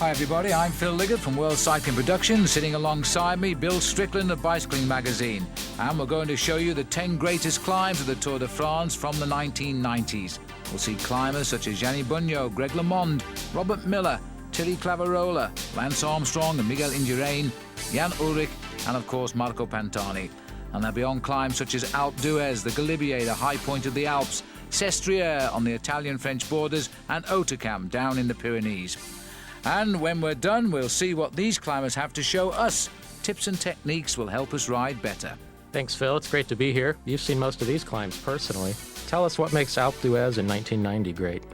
Hi everybody, I'm Phil Liggett from World Cycling Productions. Sitting alongside me, Bill Strickland of Bicycling Magazine. And we're going to show you the 10 greatest climbs of the Tour de France from the 1990s. We'll see climbers such as Gianni Bugno, Greg LeMond, Robert Miller, Thierry Claverola, Lance Armstrong and Miguel Indurain, Jan Ullrich and of course Marco Pantani. And they'll be on climbs such as Alpe d'Huez, the Galibier, the high point of the Alps, Sestriere on the Italian-French borders and Hautacam down in the Pyrenees. And when we're done, we'll see what these climbers have to show us. Tips and techniques will help us ride better. Thanks, Phil. It's great to be here. You've seen most of these climbs personally. Tell us what makes Alpe d'Huez in 1990 great.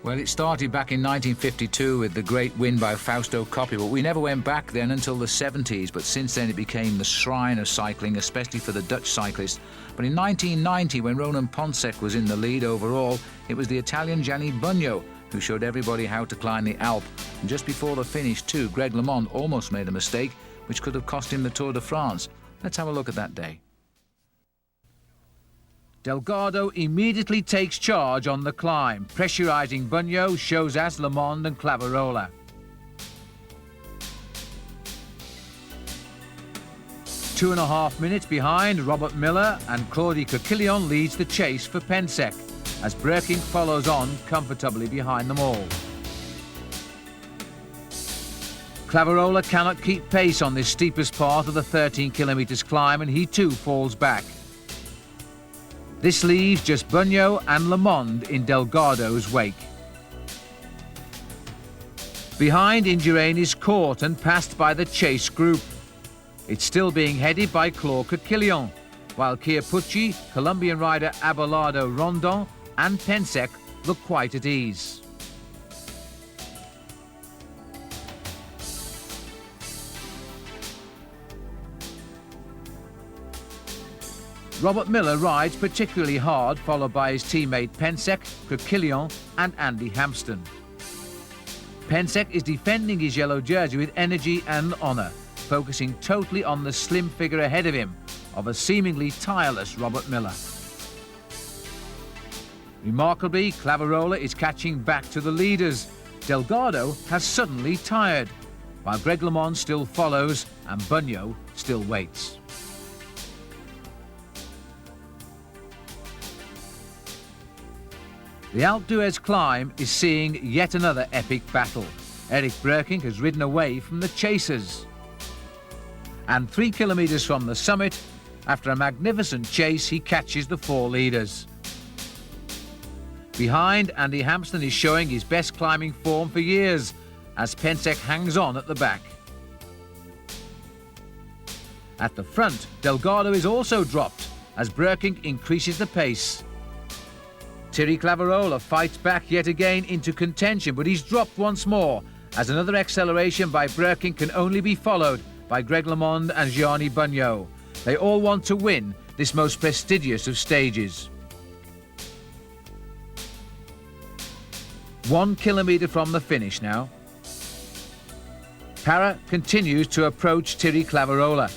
Well, it started back in 1952 with the great win by Fausto Coppi, but we never went back then until the 70s, but since then it became the shrine of cycling, especially for the Dutch cyclists. But in 1990, when Ronan Poncet was in the lead overall, it was the Italian Gianni Bugno who showed everybody how to climb the Alp. And just before the finish too, Greg LeMond almost made a mistake, which could have cost him the Tour de France. Let's have a look at that day. Delgado immediately takes charge on the climb, pressurising Bugno, Chozas, LeMond and Claverola. Two and a half minutes behind, Robert Miller and Claude Coquillon leads the chase for Pensec, as Breukink follows on comfortably behind them all. Claverola cannot keep pace on this steepest part of the 13 kilometres climb and he too falls back. This leaves just Bugno and LeMond in Delgado's wake. Behind, Indurain is caught and passed by the chase group. It's still being headed by Claude Coquillon, while Chiappucci, Colombian rider Abelardo Rondon and Pensec look quite at ease. Robert Miller rides particularly hard, followed by his teammate Pensec, Coquillon and Andy Hampsten. Pensec is defending his yellow jersey with energy and honour, focusing totally on the slim figure ahead of him of a seemingly tireless Robert Miller. Remarkably, Claverola is catching back to the leaders. Delgado has suddenly tired, while Greg LeMond still follows and Bugno still waits. The Alpe d'Huez climb is seeing yet another epic battle. Eric Breukink has ridden away from the chasers. And 3 kilometres from the summit, after a magnificent chase, he catches the four leaders. Behind, Andy Hampsten is showing his best climbing form for years, as Pensec hangs on at the back. At the front, Delgado is also dropped, as Breukink increases the pace. Thierry Claverola fights back yet again into contention, but he's dropped once more, as another acceleration by Breukink can only be followed by Greg LeMond and Gianni Bugno. They all want to win this most prestigious of stages. 1 kilometre from the finish now. Parra continues to approach Thierry Claverola,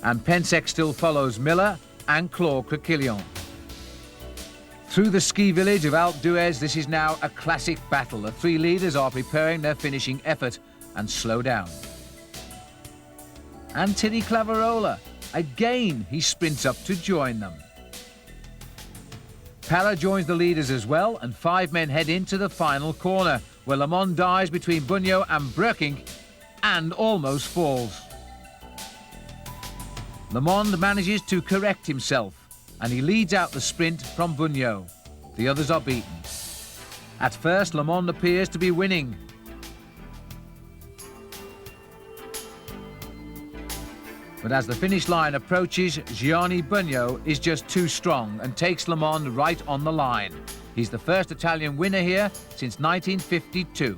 and Pensec still follows Miller and Claude Coquillon. Through the ski village of Alpe d'Huez, this is now a classic battle. The three leaders are preparing their finishing effort and slow down. And Thierry Claverola, again he sprints up to join them. Parra joins the leaders as well, and 5 men head into the final corner, where LeMond dives between Bugno and Breukink and almost falls. LeMond manages to correct himself, and he leads out the sprint from Bugno. The others are beaten. At first, LeMond appears to be winning. But as the finish line approaches, Gianni Bugno is just too strong and takes LeMond right on the line. He's the first Italian winner here since 1952.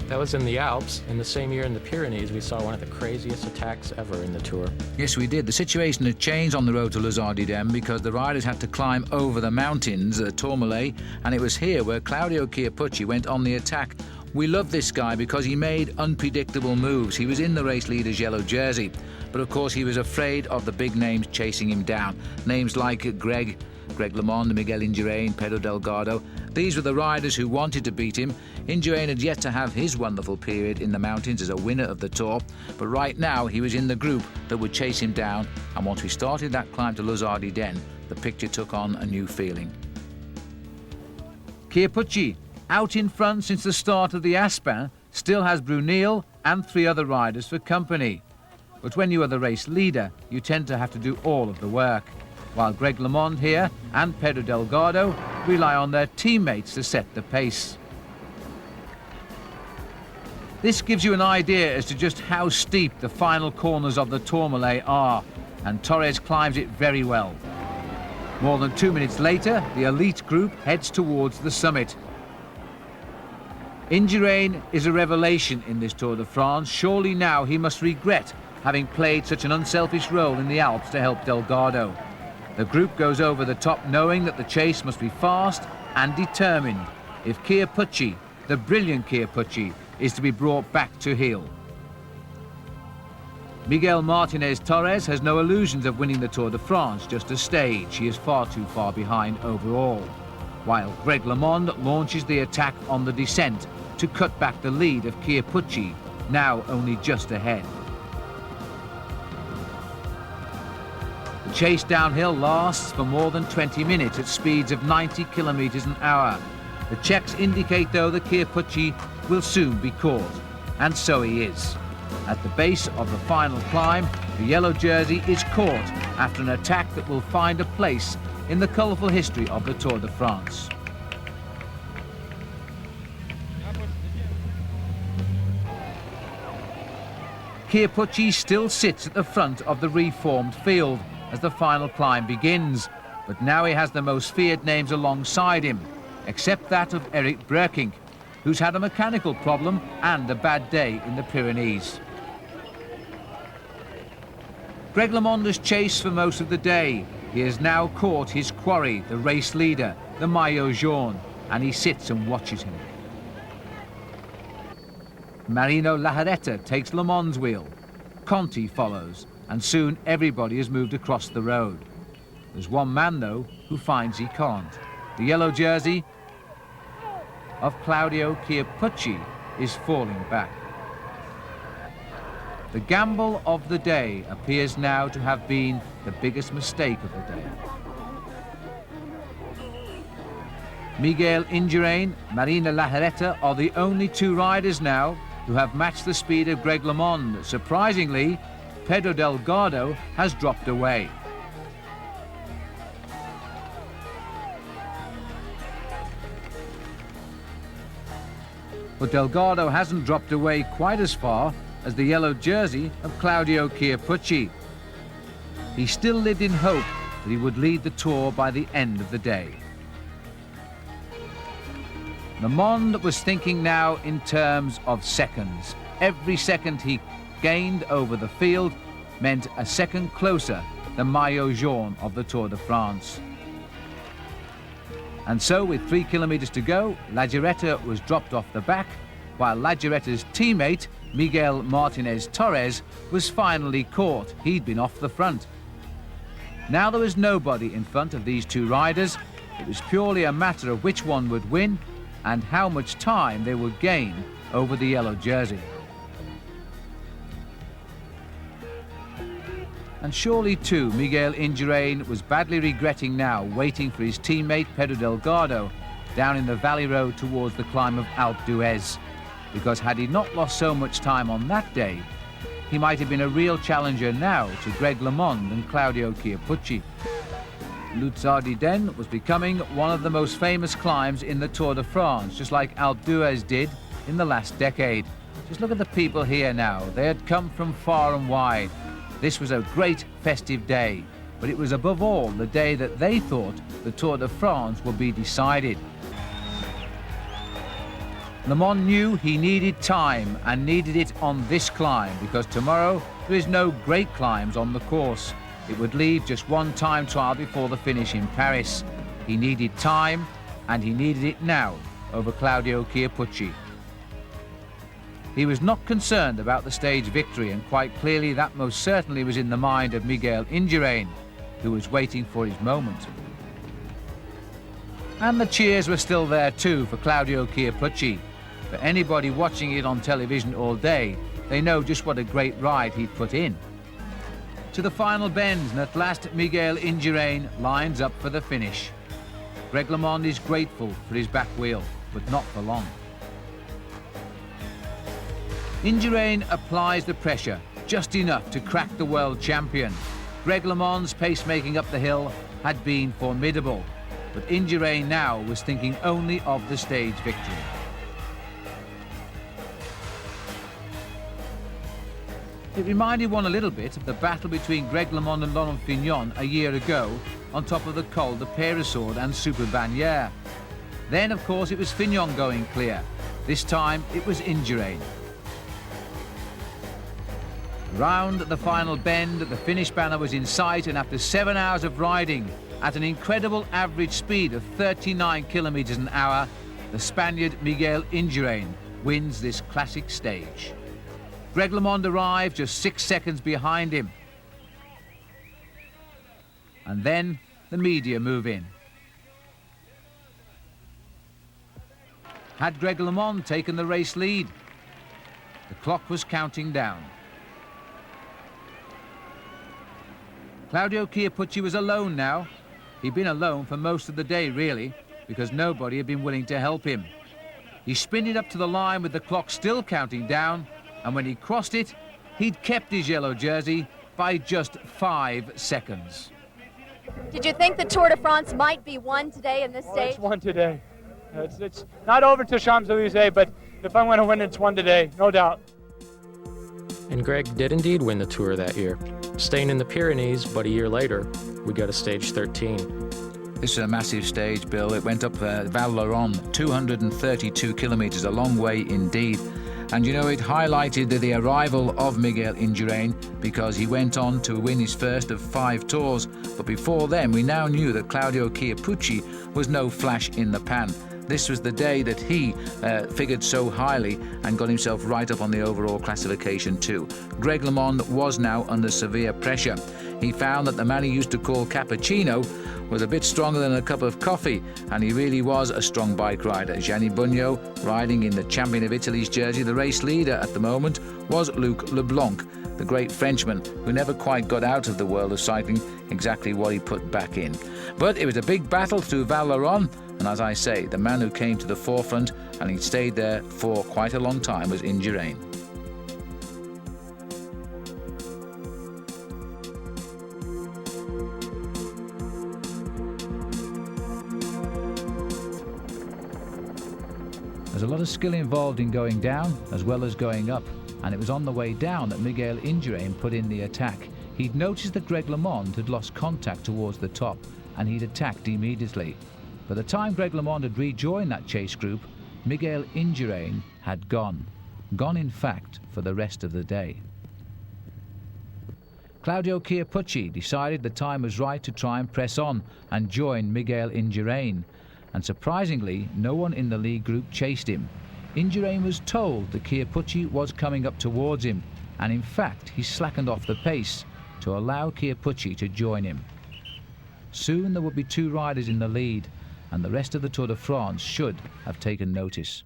That was in the Alps. In the same year in the Pyrenees, we saw one of the craziest attacks ever in the Tour. Yes, we did. The situation had changed on the road to Les Ardennes because the riders had to climb over the mountains at Tourmalet, and it was here where Claudio Chiappucci went on the attack. We love this guy because he made unpredictable moves. He was in the race leader's yellow jersey, but of course he was afraid of the big names chasing him down. Names like Greg Greg LeMond, Miguel Indurain, Pedro Delgado. These were the riders who wanted to beat him. Indurain had yet to have his wonderful period in the mountains as a winner of the Tour, but right now he was in the group that would chase him down, and once we started that climb to Les Ardennes, the picture took on a new feeling. Chiappucci, out in front since the start of the Aspin, still has Brunel and 3 other riders for company. But when you are the race leader, you tend to have to do all of the work, while Greg LeMond here and Pedro Delgado rely on their teammates to set the pace. This gives you an idea as to just how steep the final corners of the Tourmalet are, and Torres climbs it very well. More than 2 minutes later, the elite group heads towards the summit. Indurain is a revelation in this Tour de France. Surely now he must regret having played such an unselfish role in the Alps to help Delgado. The group goes over the top knowing that the chase must be fast and determined if Chiappucci, the brilliant Chiappucci, is to be brought back to heel. Miguel Martinez Torres has no illusions of winning the Tour de France, just a stage. He is far too far behind overall, while Greg LeMond launches the attack on the descent to cut back the lead of Chiappucci, now only just ahead. The chase downhill lasts for more than 20 minutes at speeds of 90 kilometers an hour. The checks indicate, though, that Chiappucci will soon be caught, and so he is. At the base of the final climb, the yellow jersey is caught after an attack that will find a place in the colourful history of the Tour de France. Chiappucci still sits at the front of the reformed field as the final climb begins, but now he has the most feared names alongside him, except that of Eric Breukink, who's had a mechanical problem and a bad day in the Pyrenees. Greg LeMond has chased for most of the day. He has now caught his quarry, the race leader, the Maillot Jaune, and he sits and watches him. Marino Lajaretta takes LeMond's wheel. Conti follows, and soon everybody has moved across the road. There's one man, though, who finds he can't. The yellow jersey of Claudio Chiappucci is falling back. The gamble of the day appears now to have been the biggest mistake of the day. Miguel Indurain, Marino Lajaretta are the only 2 riders now who have matched the speed of Greg LeMond. Surprisingly, Pedro Delgado has dropped away. But Delgado hasn't dropped away quite as far as the yellow jersey of Claudio Chiappucci. He still lived in hope that he would lead the Tour by the end of the day. LeMond was thinking now in terms of seconds. Every second he gained over the field meant a second closer the Maillot Jaune of the Tour de France. And so, with 3 kilometers to go, Lajaretta was dropped off the back, while Lajaretta's teammate, Miguel Martinez Torres, was finally caught. He'd been off the front. Now there was nobody in front of these 2 riders. It was purely a matter of which one would win and how much time they would gain over the yellow jersey. And surely, too, Miguel Indurain was badly regretting now waiting for his teammate Pedro Delgado down in the valley road towards the climb of Alpe d'Huez, because had he not lost so much time on that day, he might have been a real challenger now to Greg LeMond and Claudio Chiappucci. Les Ardennes was becoming one of the most famous climbs in the Tour de France, just like Alpe d'Huez did in the last decade. Just look at the people here now. They had come from far and wide. This was a great festive day, but it was above all the day that they thought the Tour de France would be decided. LeMond knew he needed time and needed it on this climb because tomorrow there is no great climbs on the course. It would leave just one time trial before the finish in Paris. He needed time, and he needed it now over Claudio Chiappucci. He was not concerned about the stage victory, and quite clearly that most certainly was in the mind of Miguel Indurain, who was waiting for his moment. And the cheers were still there too for Claudio Chiappucci. For anybody watching it on television all day, they know just what a great ride he'd put in. To the final bend, and at last Miguel Indurain lines up for the finish. Greg LeMond is grateful for his back wheel, but not for long. Indurain applies the pressure, just enough to crack the world champion. Greg LeMond's pacemaking up the hill had been formidable, but Indurain now was thinking only of the stage victory. It reminded one a little bit of the battle between Greg LeMond and Laurent Fignon a year ago on top of the Col de Peyresourde and Super Bagnères. Then, of course, it was Fignon going clear. This time, it was Indurain. Round the final bend, the finish banner was in sight, and after 7 hours of riding at an incredible average speed of 39 kilometers an hour, the Spaniard Miguel Indurain wins this classic stage. Greg LeMond arrived just 6 seconds behind him. And then the media move in. Had Greg LeMond taken the race lead? The clock was counting down. Claudio Chiappucci was alone now. He'd been alone for most of the day, really, because nobody had been willing to help him. He sprinted up to the line with the clock still counting down, and when he crossed it, he'd kept his yellow jersey by just 5 seconds. Did you think the Tour de France might be won today in this stage? It's won today. It's not over to Champs-Élysées, but if I'm going to win, it's won today, no doubt. And Greg did indeed win the Tour that year, staying in the Pyrenees, but a year later, we go to stage 13. This is a massive stage, Bill. It went up Val Thorens, 232 kilometres, a long way indeed. And you know, it highlighted the arrival of Miguel Indurain because he went on to win his first of 5 tours. But before then, we now knew that Claudio Chiappucci was no flash in the pan. This was the day that he figured so highly and got himself right up on the overall classification too. Greg LeMond was now under severe pressure. He found that the man he used to call Cappuccino was a bit stronger than a cup of coffee, and he really was a strong bike rider. Gianni Bugno, riding in the Champion of Italy's jersey, the race leader at the moment was Luc Leblanc, the great Frenchman who never quite got out of the world of cycling exactly what he put back in. But it was a big battle through Val Thorens, and as I say, the man who came to the forefront, and he stayed there for quite a long time, was Indurain. There's a lot of skill involved in going down as well as going up, and it was on the way down that Miguel Indurain put in the attack. He'd noticed that Greg LeMond had lost contact towards the top, and he'd attacked immediately. By the time Greg LeMond had rejoined that chase group, Miguel Indurain had gone in fact for the rest of the day. Claudio Chiappucci decided the time was right to try and press on and join Miguel Indurain, and surprisingly, no one in the lead group chased him. Indurain was told that Chiappucci was coming up towards him, and in fact he slackened off the pace to allow Chiappucci to join him. Soon there would be 2 riders in the lead, and the rest of the Tour de France should have taken notice.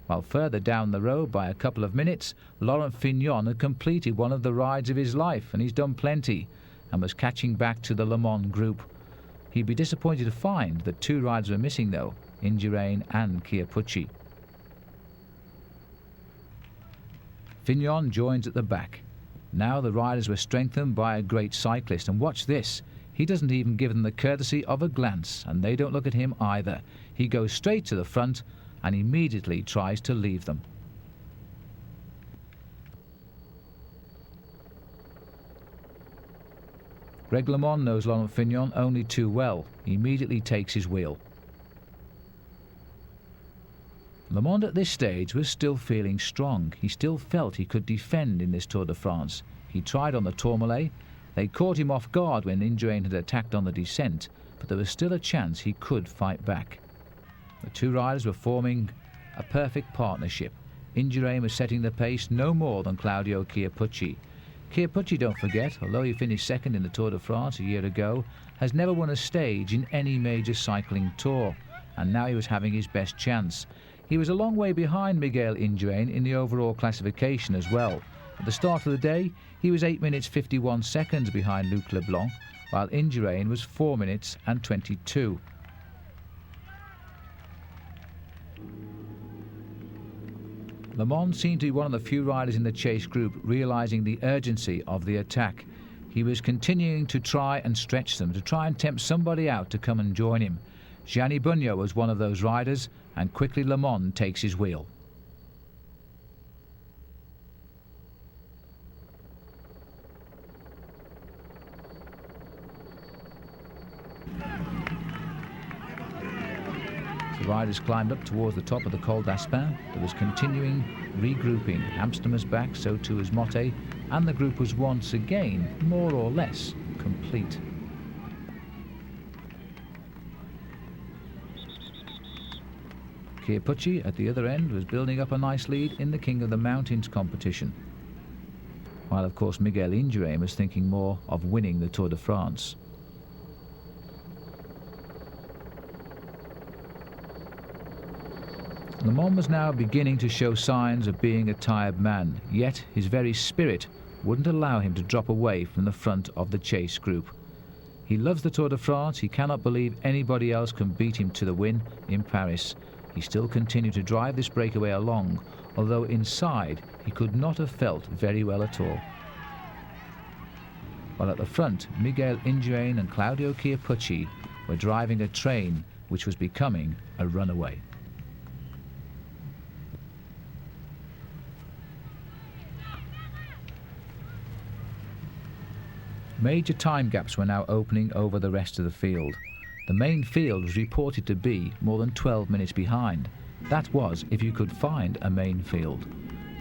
While further down the road by a couple of minutes, Laurent Fignon had completed one of the rides of his life, and he's done plenty, and was catching back to the Le Mans group. He'd be disappointed to find that 2 riders were missing though, Indurain and Chiappucci. Fignon joins at the back. Now the riders were strengthened by a great cyclist, and watch this. He doesn't even give them the courtesy of a glance, and they don't look at him either. He goes straight to the front and immediately tries to leave them. Greg LeMond knows Laurent Fignon only too well. He immediately takes his wheel. LeMond at this stage was still feeling strong. He still felt he could defend in this Tour de France. He tried on the Tourmalet. They caught him off guard when Indurain had attacked on the descent, but there was still a chance he could fight back. The 2 riders were forming a perfect partnership. Indurain was setting the pace no more than Claudio Chiappucci. Chiappucci, don't forget, although he finished second in the Tour de France a year ago, has never won a stage in any major cycling tour, and now he was having his best chance. He was a long way behind Miguel Indurain in the overall classification as well. At the start of the day, he was 8 minutes 51 seconds behind Luc Leblanc, while Indurain was 4 minutes and 22. Le Monde seemed to be one of the few riders in the chase group realising the urgency of the attack. He was continuing to try and stretch them, to try and tempt somebody out to come and join him. Gianni Bugno was one of those riders, and quickly Le Monde takes his wheel. The riders climbed up towards the top of the Col d'Aspin. There was continuing regrouping. Hamston was back, so too was Motte, and the group was once again more or less complete. Chiappucci at the other end was building up a nice lead in the King of the Mountains competition, while of course Miguel Indurain was thinking more of winning the Tour de France. Le Monde was now beginning to show signs of being a tired man, yet his very spirit wouldn't allow him to drop away from the front of the chase group. He loves the Tour de France. He cannot believe anybody else can beat him to the win in Paris. He still continued to drive this breakaway along, although inside he could not have felt very well at all. While at the front, Miguel Indurain and Claudio Chiappucci were driving a train which was becoming a runaway. Major time gaps were now opening over the rest of the field. The main field was reported to be more than 12 minutes behind. That was if you could find a main field.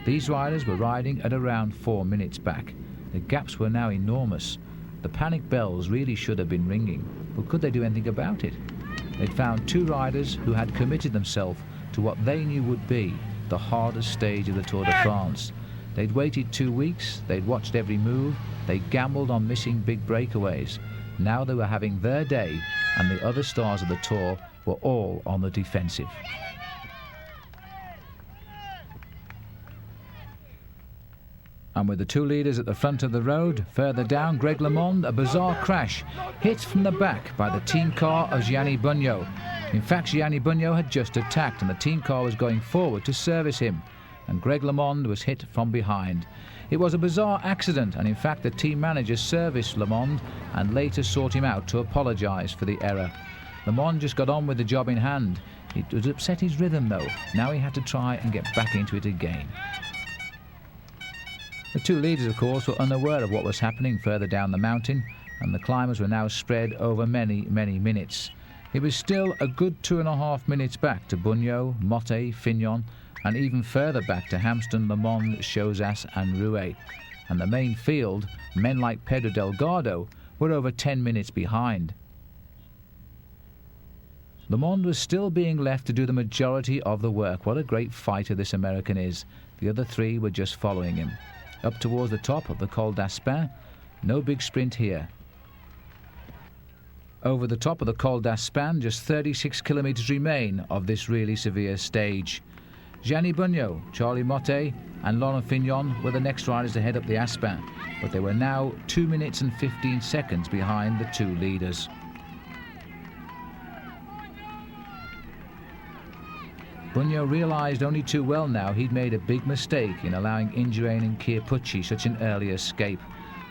These riders were riding at around 4 minutes back. The gaps were now enormous. The panic bells really should have been ringing, but could they do anything about it? They'd found two riders who had committed themselves to what they knew would be the hardest stage of the Tour de France. They'd waited 2 weeks, they'd watched every move, they gambled on missing big breakaways. Now they were having their day, and the other stars of the Tour were all on the defensive. And with the two leaders at the front of the road, further down, Greg LeMond, a bizarre crash, hit from the back by the team car of Gianni Bugno. In fact, Gianni Bugno had just attacked, and the team car was going forward to service him, and Greg LeMond was hit from behind. It was a bizarre accident, and in fact the team manager serviced LeMond and later sought him out to apologise for the error. LeMond just got on with the job in hand. It would upset his rhythm though. Now he had to try and get back into it again. The two leaders, of course, were unaware of what was happening further down the mountain, and the climbers were now spread over many minutes. It was still a good 2.5 minutes back to Bugno, Motte, Fignon, and even further back to Hamston, LeMond, Chozas and Rouet. And the main field, men like Pedro Delgado, were over 10 minutes behind. LeMond was still being left to do the majority of the work. What a great fighter this American is. The other three were just following him. Up towards the top of the Col d'Aspin, no big sprint here. Over the top of the Col d'Aspin, just 36 kilometres remain of this really severe stage. Gianni Bugno, Charlie Motte and Laurent Fignon were the next riders to head up the Aspin, but they were now 2 minutes and 15 seconds behind the two leaders. Bugno realised only too well now he'd made a big mistake in allowing Indurain and Chiappucci such an early escape.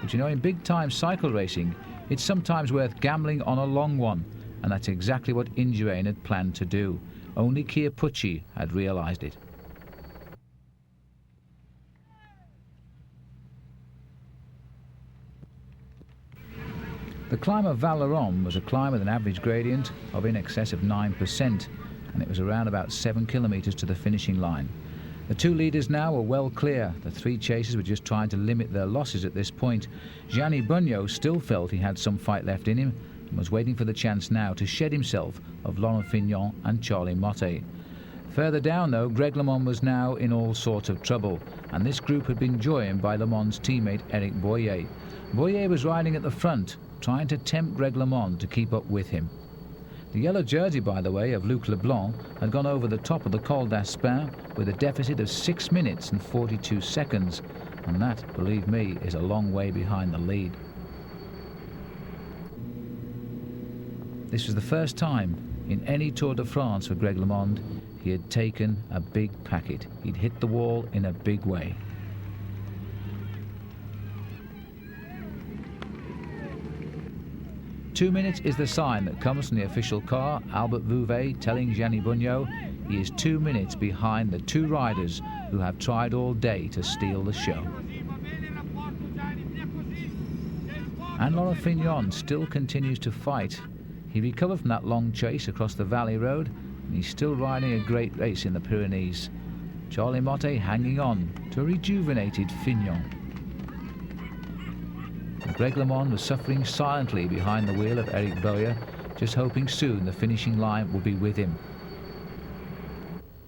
But you know, in big-time cycle racing, it's sometimes worth gambling on a long one, and that's exactly what Indurain had planned to do. Only Chiappucci had realised it. The climb of Val Thorens was a climb with an average gradient of in excess of 9%, and it was around about 7 kilometres to the finishing line. The two leaders now were well clear. The three chasers were just trying to limit their losses at this point. Gianni Bugno still felt he had some fight left in him and was waiting for the chance now to shed himself of Laurent Fignon and Charlie Motte. Further down, though, Greg LeMond was now in all sorts of trouble, and this group had been joined by LeMond's teammate Eric Boyer. Boyer was riding at the front, trying to tempt Greg LeMond to keep up with him. The yellow jersey, by the way, of Luc Leblanc had gone over the top of the Col d'Aspin with a deficit of 6 minutes and 42 seconds, and that, believe me, is a long way behind the lead. This was the first time in any Tour de France for Greg LeMond he had taken a big packet. He'd hit the wall in a big way. Two minutes is the sign that comes from the official car, Albert Vouvet telling Gianni Bugno he is 2 minutes behind the two riders who have tried all day to steal the show. And Laurent Fignon still continues to fight. He recovered from that long chase across the valley road, and he's still riding a great race in the Pyrenees. Charlie Motte hanging on to a rejuvenated Fignon. And Greg LeMond was suffering silently behind the wheel of Eric Boyer, just hoping soon the finishing line would be with him.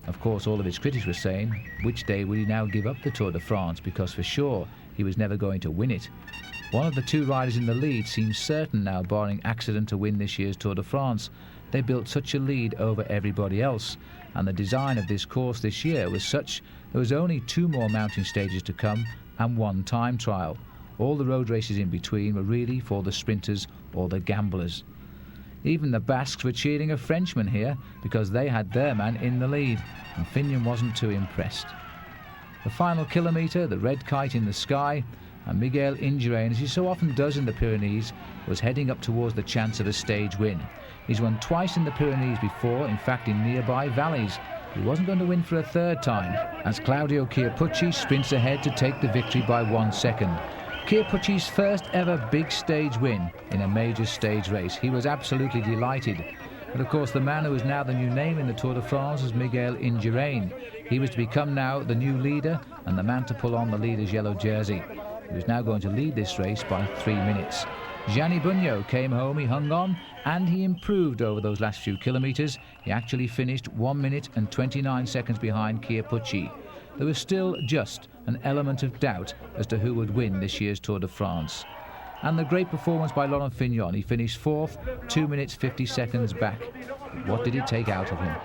Of course, all of his critics were saying, which day would he now give up the Tour de France, because for sure he was never going to win it. One of the two riders in the lead seems certain now, barring accident, to win this year's Tour de France. They built such a lead over everybody else, and the design of this course this year was such there was only 2 more mountain stages to come and 1 time trial. All the road races in between were really for the sprinters or the gamblers. Even the Basques were cheering a Frenchman here because they had their man in the lead, and Fignon wasn't too impressed. The final kilometre, the red kite in the sky, and Miguel Indurain, as he so often does in the Pyrenees, was heading up towards the chance of a stage win. He's won twice in the Pyrenees before, in fact in nearby valleys. He wasn't going to win for a third time, as Claudio Chiappucci sprints ahead to take the victory by 1 second. Chiappucci's first ever big stage win in a major stage race. He was absolutely delighted. But of course the man who is now the new name in the Tour de France is Miguel Indurain. He was to become now the new leader and the man to pull on the leader's yellow jersey. He was now going to lead this race by 3 minutes. Gianni Bugno came home, he hung on, and he improved over those last few kilometres. He actually finished 1 minute and 29 seconds behind Chiappucci. There was still just an element of doubt as to who would win this year's Tour de France. And the great performance by Laurent Fignon. He finished 4th, 2 minutes 50 seconds back. What did it take out of him?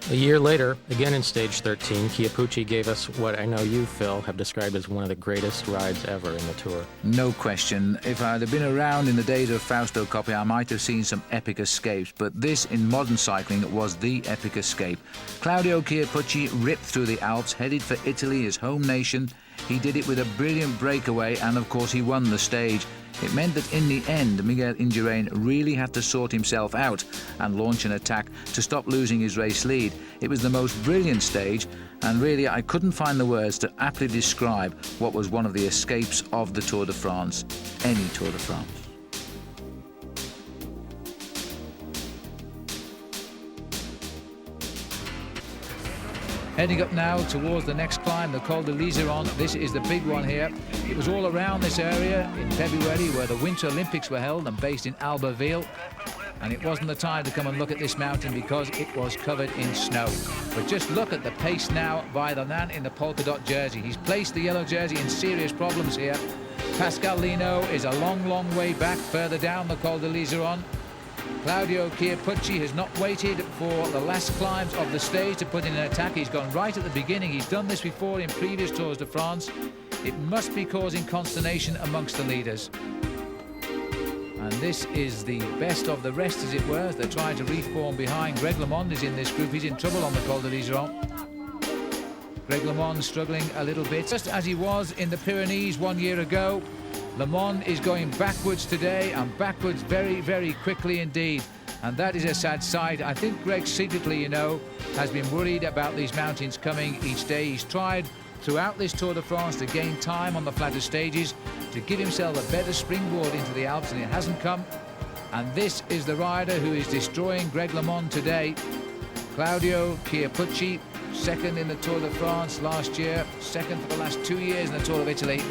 A year later, again in stage 13, Chiappucci gave us what I know you, Phil, have described as one of the greatest rides ever in the Tour. No question. If I'd have been around in the days of Fausto Coppi, I might have seen some epic escapes, but this, in modern cycling, was the epic escape. Claudio Chiappucci ripped through the Alps, headed for Italy, his home nation. He did it with a brilliant breakaway, and of course he won the stage. It meant that in the end, Miguel Indurain really had to sort himself out and launch an attack to stop losing his race lead. It was the most brilliant stage, and really I couldn't find the words to aptly describe what was one of the escapes of the Tour de France, any Tour de France. Heading up now towards the next climb, the Col de Liseron. This is the big one here. It was all around this area in February where the Winter Olympics were held and based in Albertville. And it wasn't the time to come and look at this mountain because it was covered in snow. But just look at the pace now by the man in the polka dot jersey. He's placed the yellow jersey in serious problems here. Pascal Lino is a long, long way back further down the Col de Liseron. Claudio Chiappucci has not waited for the last climbs of the stage to put in an attack. He's gone right at the beginning. He's done this before in previous Tours de France. It must be causing consternation amongst the leaders. And this is the best of the rest, as it were, as they're trying to reform behind. Greg LeMond is in this group. He's in trouble on the Col de Liseron. Greg LeMond struggling a little bit, just as he was in the Pyrenees 1 year ago. LeMond is going backwards today, and backwards very, very quickly indeed. And that is a sad sight. I think Greg secretly, has been worried about these mountains coming each day. He's tried throughout this Tour de France to gain time on the flatter stages, to give himself a better springboard into the Alps, and it hasn't come. And this is the rider who is destroying Greg LeMond today. Claudio Chiappucci, second in the Tour de France last year, second for the last 2 years in the Tour of Italy.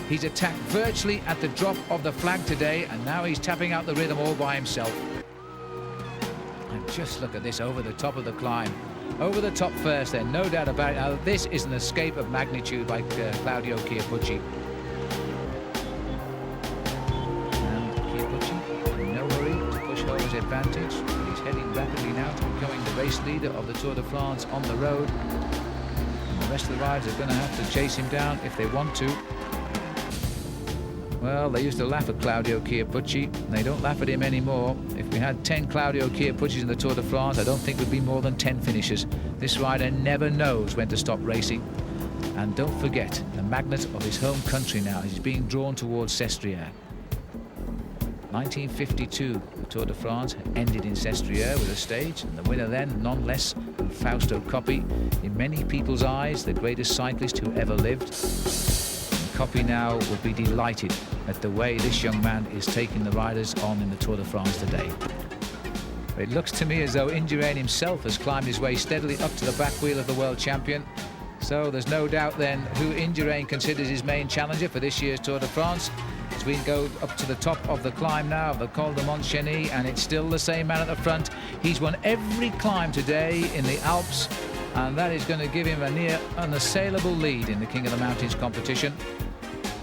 He's attacked virtually at the drop of the flag today, and now he's tapping out the rhythm all by himself. I Just look at this over the top of the climb. Over the top first then, no doubt about it. Now, this is an escape of magnitude by Claudio Chiappucci. And Chiappucci, in no hurry to push home his advantage. He's heading rapidly now to becoming the race leader of the Tour de France on the road. And the rest of the riders are going to have to chase him down if they want to. Well, they used to laugh at Claudio Chiappucci, and they don't laugh at him anymore. If we had 10 Claudio Chiappuccis in the Tour de France, I don't think there'd be more than 10 finishers. This rider never knows when to stop racing. And don't forget, the magnet of his home country now is being drawn towards Sestriere. 1952, the Tour de France ended in Sestriere with a stage, and the winner then, none less than Fausto Coppi. In many people's eyes, the greatest cyclist who ever lived. Coppi now will be delighted at the way this young man is taking the riders on in the Tour de France today. It looks to me as though Indurain himself has climbed his way steadily up to the back wheel of the world champion. So there's no doubt then who Indurain considers his main challenger for this year's Tour de France. As we go up to the top of the climb now, of the Col de Montcenis, and it's still the same man at the front. He's won every climb today in the Alps, and that is going to give him a near unassailable lead in the King of the Mountains competition.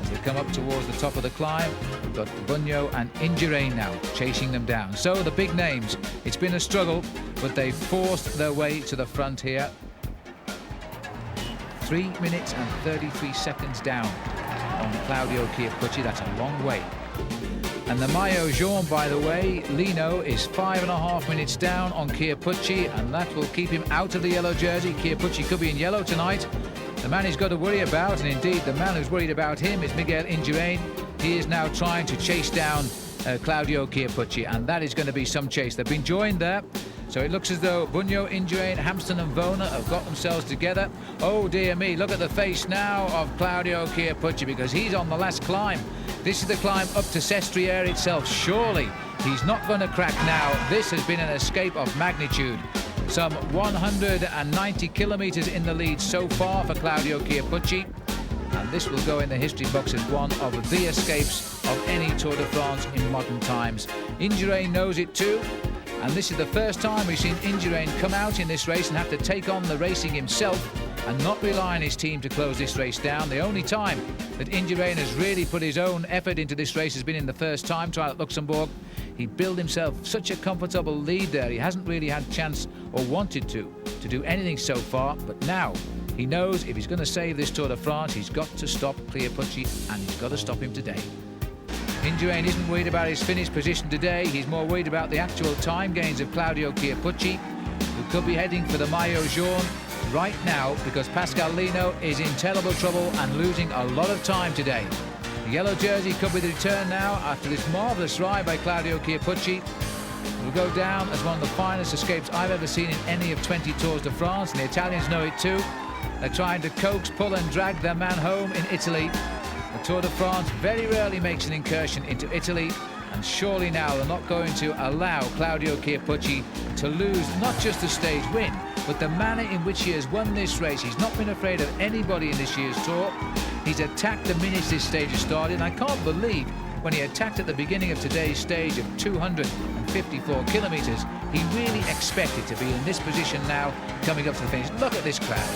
As they come up towards the top of the climb, we've got Bugno and Indurain now chasing them down. So the big names, it's been a struggle, but they've forced their way to the front here. 3 minutes and 33 seconds down on Claudio Chiappucci. That's a long way. And the Maillot Jaune, by the way, Lino, is 5.5 minutes down on Chiappucci, and that will keep him out of the yellow jersey. Chiappucci could be in yellow tonight. The man he's got to worry about, and indeed the man who's worried about him, is Miguel Indurain. He is now trying to chase down Claudio Chiappucci, and that is going to be some chase. They've been joined there. So it looks as though Bugno, Indurain, Hampsten and Vona have got themselves together. Oh dear me, look at the face now of Claudio Chiappucci, because he's on the last climb. This is the climb up to Sestriere itself. Surely he's not going to crack now. This has been an escape of magnitude. Some 190 kilometers in the lead so far for Claudio Chiappucci. And this will go in the history books as one of the escapes of any Tour de France in modern times. Indurain knows it too. And this is the first time we've seen Indurain come out in this race and have to take on the racing himself and not rely on his team to close this race down. The only time that Indurain has really put his own effort into this race has been in the first time trial at Luxembourg. He built himself such a comfortable lead there. He hasn't really had a chance or wanted to do anything so far, but now he knows if he's going to save this Tour de France, he's got to stop Chiappucci, and he's got to stop him today. Indurain isn't worried about his finished position today. He's more worried about the actual time gains of Claudio Chiappucci, who could be heading for the Maillot Jaune right now, because Pascal Lino is in terrible trouble and losing a lot of time today. The yellow jersey could be the return now after this marvellous ride by Claudio Chiappucci. It will go down as one of the finest escapes I've ever seen in any of 20 Tours de France, and the Italians know it too. They're trying to coax, pull and drag their man home in Italy. The Tour de France very rarely makes an incursion into Italy, and surely now they're not going to allow Claudio Chiappucci to lose not just the stage win, but the manner in which he has won this race. He's not been afraid of anybody in this year's Tour. He's attacked the minute this stage has started, and I can't believe when he attacked at the beginning of today's stage of 254 kilometres, he really expected to be in this position now coming up to the finish. Look at this crowd.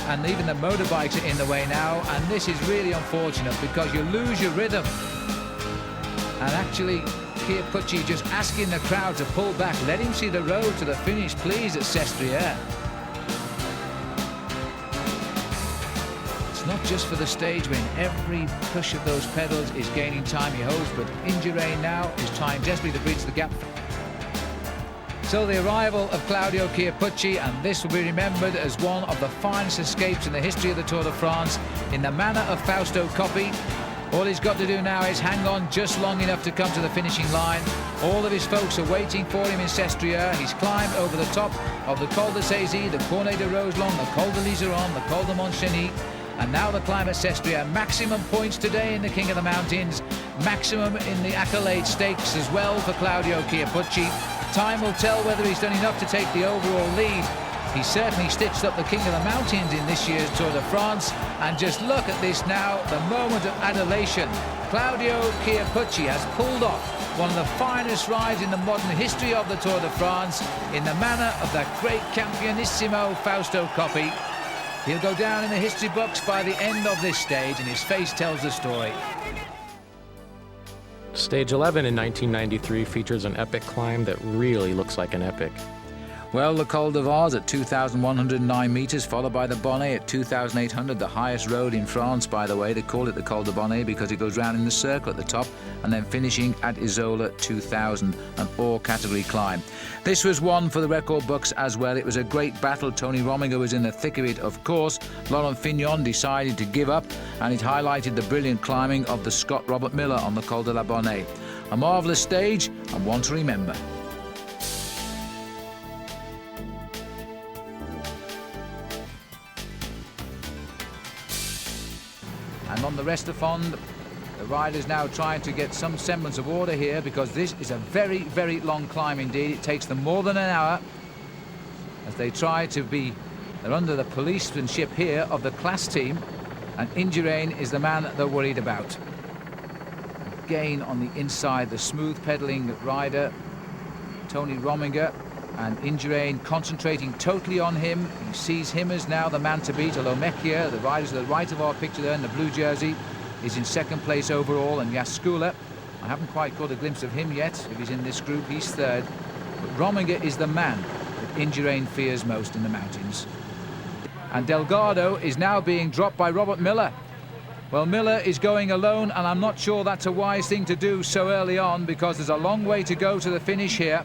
And even the motorbikes are in the way now, and this is really unfortunate because you lose your rhythm. And actually, Chiappucci just asking the crowd to pull back. Let him see the road to the finish, please, at Sestriere. It's not just for the stage win. Every push of those pedals is gaining time, he hopes, but Indurain now is trying desperately to bridge the gap. So the arrival of Claudio Chiappucci, and this will be remembered as one of the finest escapes in the history of the Tour de France, in the manner of Fausto Coppi. All he's got to do now is hang on just long enough to come to the finishing line. All of his folks are waiting for him in Sestriere. He's climbed over the top of the Col de Saisy, the Cornet de Roselon, the Col de Liseron, the Col de Montcenis, and now the climb at Sestriere. Maximum points today in the King of the Mountains, maximum in the Accolade Stakes as well for Claudio Chiappucci. Time will tell whether he's done enough to take the overall lead. He certainly stitched up the King of the Mountains in this year's Tour de France. And just look at this now, the moment of adulation. Claudio Chiappucci has pulled off one of the finest rides in the modern history of the Tour de France, in the manner of that great Campionissimo Fausto Coppi. He'll go down in the history books by the end of this stage, and his face tells the story. Stage 11 in 1993 features an epic climb that really looks like an epic. Well, the Col de Vars at 2,109 metres, followed by the Bonnet at 2,800, the highest road in France, by the way. They call it the Col de Bonnet because it goes round in the circle at the top, and then finishing at Isola 2,000, an all-category climb. This was one for the record books as well. It was a great battle. Tony Rominger was in the thick of it, of course. Laurent Fignon decided to give up, and it highlighted the brilliant climbing of the Scot Robert Miller on the Col de la Bonnet. A marvellous stage, and one to remember. And on the Restafond, the riders now trying to get some semblance of order here, because this is a very, very long climb indeed. It takes them more than an hour as they try to be... They're under the policemanship here of the class team, and Indurain is the man that they're worried about. Again on the inside, the smooth pedalling rider, Tony Rominger, and Indurain concentrating totally on him. He sees him as now the man to beat. Although Mechia, the rider to the right of our picture there in the blue jersey, is in second place overall, and Jaskula, I haven't quite caught a glimpse of him yet. If he's in this group, he's third. But Rominger is the man that Indurain fears most in the mountains. And Delgado is now being dropped by Robert Miller. Well, Miller is going alone, and I'm not sure that's a wise thing to do so early on, because there's a long way to go to the finish here.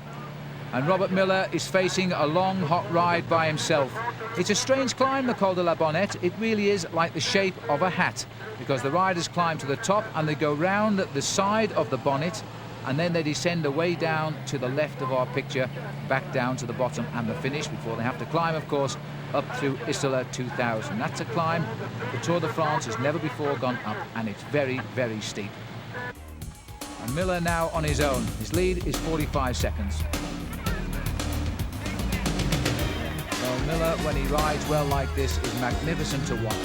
And Robert Miller is facing a long, hot ride by himself. It's a strange climb, the Col de la Bonnette. It really is like the shape of a hat, because the riders climb to the top and they go round the side of the bonnet, and then they descend away down to the left of our picture, back down to the bottom and the finish, before they have to climb, of course, up through Isola 2000. That's a climb the Tour de France has never before gone up, and it's very, very steep. And Miller now on his own. His lead is 45 seconds. Well, Miller, when he rides well like this, is magnificent to watch.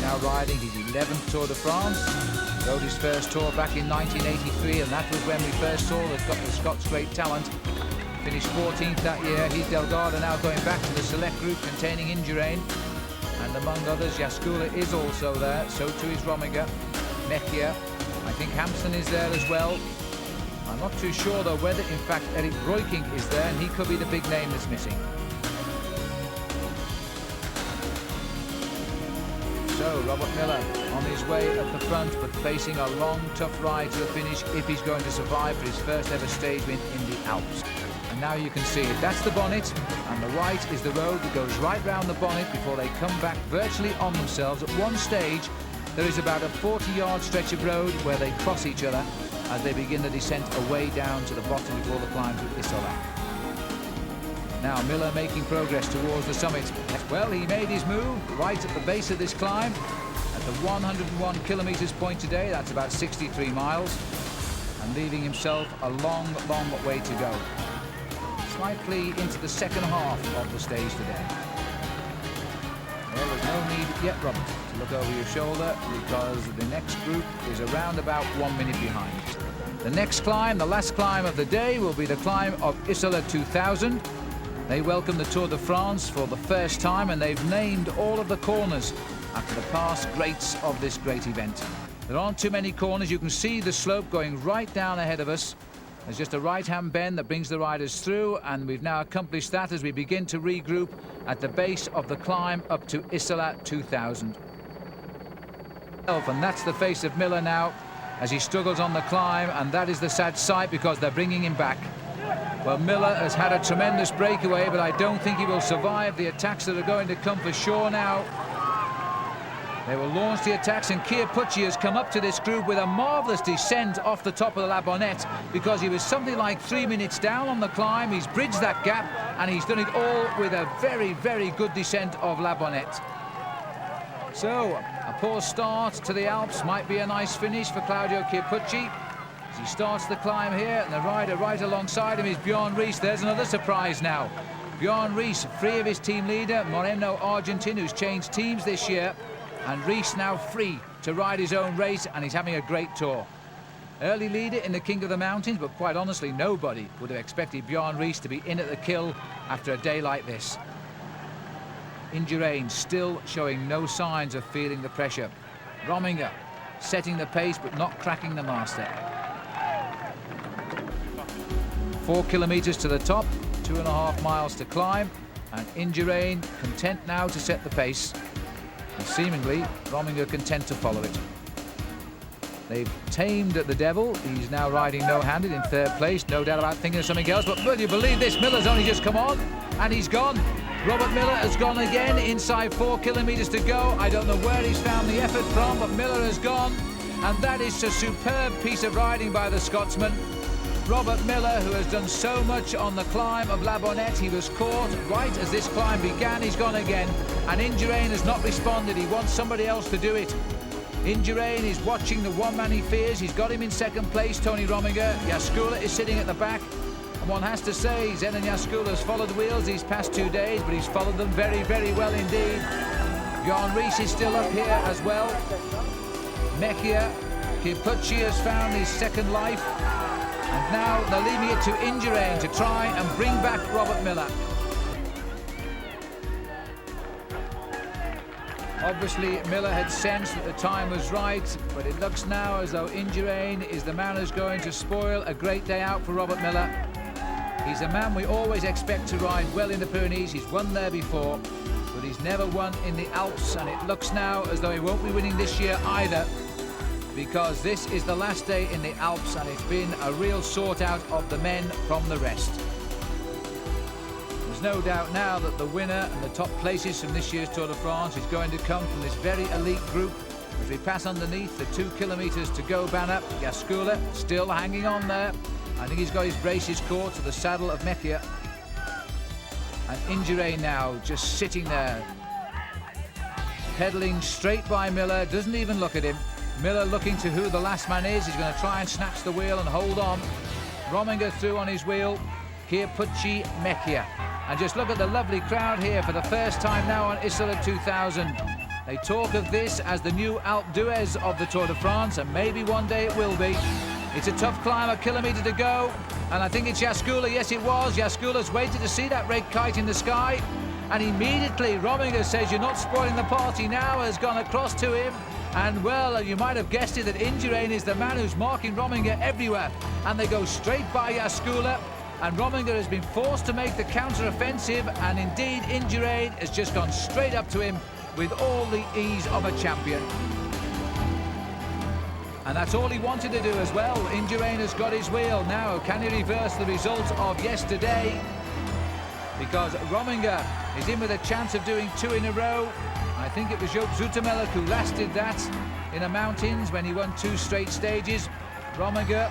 Now riding his 11th Tour de France. Rode his first tour back in 1983, and that was when we first saw the Scots' great talent. Finished 14th that year. He's Delgado now going back to the select group containing Indurain. And among others, Jaskula is also there. So too is Rominger, Mechia. I think Hampson is there as well. I'm not too sure though whether in fact Eric Breukink is there, and he could be the big name that's missing. So Robert Miller on his way up the front, but facing a long, tough ride to the finish if he's going to survive for his first ever stage win in the Alps. And now you can see it. That's the bonnet, and the right is the road that goes right round the bonnet before they come back virtually on themselves. At one stage, there is about a 40-yard stretch of road where they cross each other as they begin the descent away down to the bottom before the climb to Isola. Now Miller making progress towards the summit. Well, he made his move right at the base of this climb at the 101 kilometers point today. That's about 63 miles, and leaving himself a long, long way to go. Slightly into the second half of the stage today. Well, there's no need yet, Robert, to look over your shoulder, because the next group is around about 1 minute behind. The next climb, the last climb of the day, will be the climb of Isola 2000. They welcome the Tour de France for the first time, and they've named all of the corners after the past greats of this great event. There aren't too many corners. You can see the slope going right down ahead of us. There's just a right-hand bend that brings the riders through, and we've now accomplished that as we begin to regroup at the base of the climb up to Isola 2000. And that's the face of Miller now as he struggles on the climb, and that is the sad sight because they're bringing him back. Well, Miller has had a tremendous breakaway, but I don't think he will survive the attacks that are going to come for sure now. They will launch the attacks, and Chiappucci has come up to this group with a marvellous descent off the top of the La Bonnette, because he was something like 3 minutes down on the climb. He's bridged that gap, and he's done it all with a very, very good descent of La Bonnette. So, a poor start to the Alps might be a nice finish for Claudio Chiappucci. As he starts the climb here, and the rider right alongside him is Bjorn Ries. There's another surprise now. Bjorn Ries, free of his team leader, Moreno Argentin, who's changed teams this year. And Ries now free to ride his own race, and he's having a great tour. Early leader in the King of the Mountains, but quite honestly, nobody would have expected Bjorn Riis to be in at the kill after a day like this. Indurain still showing no signs of feeling the pressure. Rominger setting the pace, but not cracking the master. 4 kilometers to the top, 2.5 miles to climb, and Indurain content now to set the pace, and seemingly Rominger content to follow it. They've tamed the devil. He's now riding no-handed in 3rd place, no doubt about thinking of something else, but will you believe this? Miller's only just come on, and he's gone. Robert Miller has gone again, inside 4 kilometers to go. I don't know where he's found the effort from, but Miller has gone, and that is a superb piece of riding by the Scotsman. Robert Miller, who has done so much on the climb of La Bonnette, he was caught right as this climb began. He's gone again, and Indurain has not responded. He wants somebody else to do it. Indurain is watching the one man he fears. He's got him in 2nd place, Tony Rominger. Jaskula is sitting at the back. And one has to say, Zenon Jaskula has followed the wheels these past 2 days, but he's followed them very, very well indeed. Bjorn Riis is still up here as well. Mechia, Kipucci has found his 2nd life. And now they're leaving it to Indurain to try and bring back Robert Miller. Obviously, Miller had sensed that the time was right, but it looks now as though Indurain is the man who's going to spoil a great day out for Robert Miller. He's a man we always expect to ride well in the Pyrenees. He's won there before, but he's never won in the Alps, and it looks now as though he won't be winning this year either, because this is the last day in the Alps, and it's been a real sort out of the men from the rest. There's no doubt now that the winner and the top places from this year's Tour de France is going to come from this very elite group. As we pass underneath the 2 kilometers to go banner, Jaskula still hanging on there. I think he's got his braces caught to the saddle of Mechia. And Indurain now just sitting there, pedaling straight by Miller, doesn't even look at him. Miller looking to who the last man is. He's going to try and snatch the wheel and hold on. Rominger through on his wheel. Kipucci, Mechia. And just look at the lovely crowd here for the first time now on Isola 2000. They talk of this as the new Alpe d'Huez of the Tour de France, and maybe one day it will be. It's a tough climb, a kilometre to go, and I think it's Jaskula. Yes, it was. Jaskula's waited to see that red kite in the sky, and immediately Rominger says, "You're not spoiling the party now," has gone across to him. And well, you might have guessed it that Indurain is the man who's marking Rominger everywhere, and they go straight by Jaskula. And Rominger has been forced to make the counter-offensive, and indeed Indurain has just gone straight up to him with all the ease of a champion. And that's all he wanted to do as well. Indurain has got his wheel. Now, can he reverse the result of yesterday? Because Rominger is in with a chance of doing 2 in a row. I think it was Joop Zoetemelk who last did that in the mountains when he won 2 straight stages. Rominger,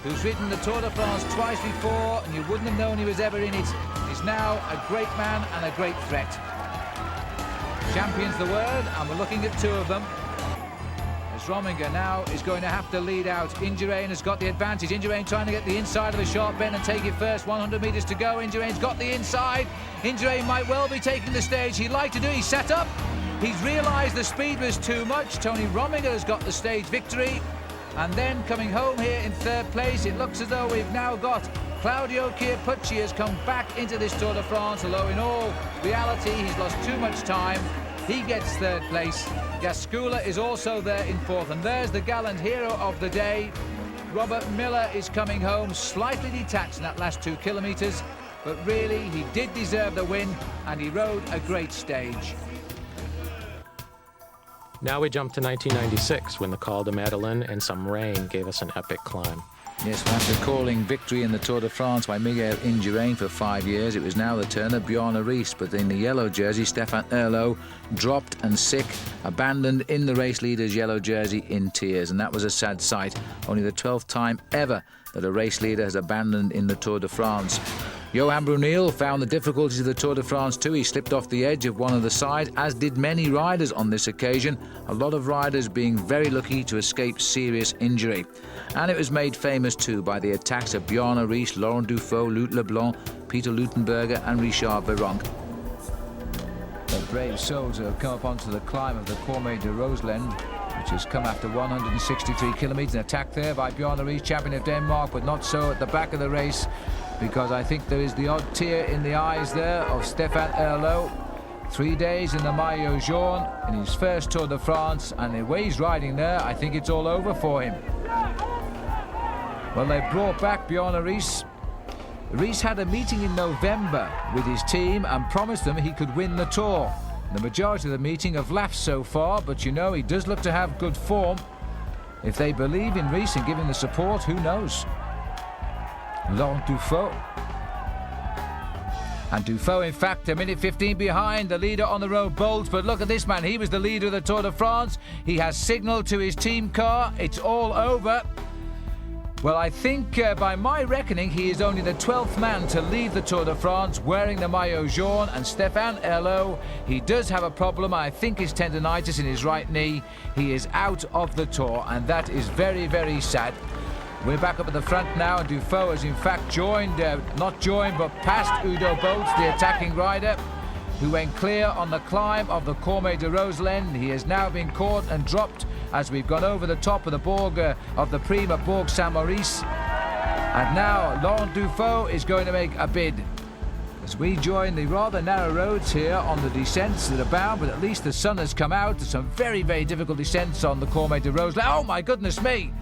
who's ridden the Tour de France twice before, and you wouldn't have known he was ever in it, is now a great man and a great threat. Champion's the word, and we're looking at 2 of them. As Rominger now is going to have to lead out. Indurain has got the advantage. Indurain trying to get the inside of a sharp bend and take it first. 100 metres to go. Indurain's got the inside. Indurain might well be taking the stage. He'd like to do. He's set up. He's realised the speed was too much. Tony Rominger has got the stage victory. And then coming home here in 3rd place, it looks as though we've now got Claudio Chiappucci has come back into this Tour de France, although in all reality he's lost too much time. He gets 3rd place. Jaskula is also there in 4th, and there's the gallant hero of the day. Robert Miller is coming home slightly detached in that last 2 kilometres, but really he did deserve the win, and he rode a great stage. Now we jump to 1996, when the Col de Madeleine and some rain gave us an epic climb. Yes, well, after calling victory in the Tour de France by Miguel Indurain for 5 years, it was now the turn of Bjorn Riis. But in the yellow jersey, Stefan Erlo dropped and sick, abandoned in the race leader's yellow jersey in tears. And that was a sad sight. Only the 12th time ever that a race leader has abandoned in the Tour de France. Johan Bruneel found the difficulties of the Tour de France too. He slipped off the edge of one of the sides, as did many riders on this occasion. A lot of riders being very lucky to escape serious injury. And it was made famous too by the attacks of Bjorn Riis, Laurent Dufaux, Luc Leblanc, Peter Luttenberger and Richard Virenque. The brave souls who have come up onto the climb of the Courmet de Roseland which has come after 163 kilometres. An attack there by Bjarne Riis, champion of Denmark, but not so at the back of the race, because I think there is the odd tear in the eyes there of Stefan Erlo. 3 days in the Maillot Jaune in his first Tour de France, and the way he's riding there, I think it's all over for him. Well, they brought back Bjarne Riis. Riis had a meeting in November with his team and promised them he could win the Tour. The majority of the meeting have laughed so far, but you know, he does look to have good form. If they believe in Riis and give him the support, who knows? Laurent Dufaux. And Dufaux, in fact, a minute 15 behind the leader on the road, Bolt. But look at this man, he was the leader of the Tour de France. He has signalled to his team car, it's all over. Well, I think by my reckoning, he is only the 12th man to leave the Tour de France wearing the Maillot Jaune. And Stefan Erlo, he does have a problem. I think it's tendonitis in his right knee. He is out of the Tour, and that is very, very sad. We're back up at the front now, and Dufaux has in fact joined, not joined, but passed Udo Bolt, the attacking rider, who went clear on the climb of the Cormet de Roselend. He has now been caught and dropped as we've gone over the top of the Borg of the Prime at Bourg Saint-Maurice. And now Laurent Dufaux is going to make a bid as we join the rather narrow roads here on the descents that are bound, but at least the sun has come out. There's some very, very difficult descents on the Cormet de Roselend. Oh my goodness me!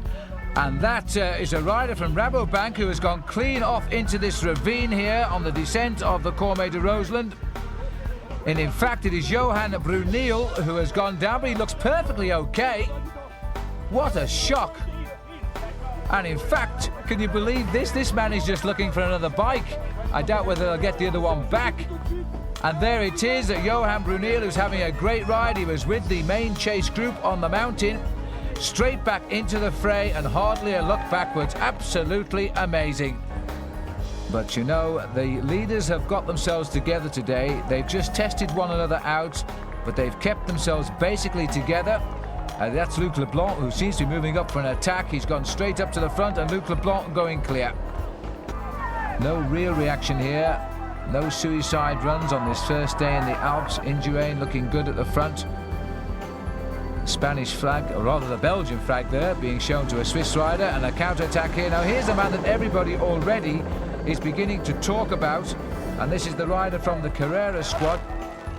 And that is a rider from Rabobank who has gone clean off into this ravine here on the descent of the Cormet de Roselend. And in fact, it is Johan Bruneel who has gone down, but he looks perfectly okay. What a shock. And in fact, can you believe this? This man is just looking for another bike. I doubt whether they'll get the other one back. And there it is, Johan Bruneel, who's having a great ride. He was with the main chase group on the mountain. Straight back into the fray and hardly a look backwards. Absolutely amazing. But you know, the leaders have got themselves together today. They've just tested one another out, but they've kept themselves basically together. That's Luc Leblanc, who seems to be moving up for an attack. He's gone straight up to the front, and Luc Leblanc going clear. No real reaction here. No suicide runs on this first day in the Alps. Indurain looking good at the front. Spanish flag, or rather the Belgian flag there, being shown to a Swiss rider, and a counter-attack here. Now here's a man that everybody already is beginning to talk about, and this is the rider from the Carrera squad,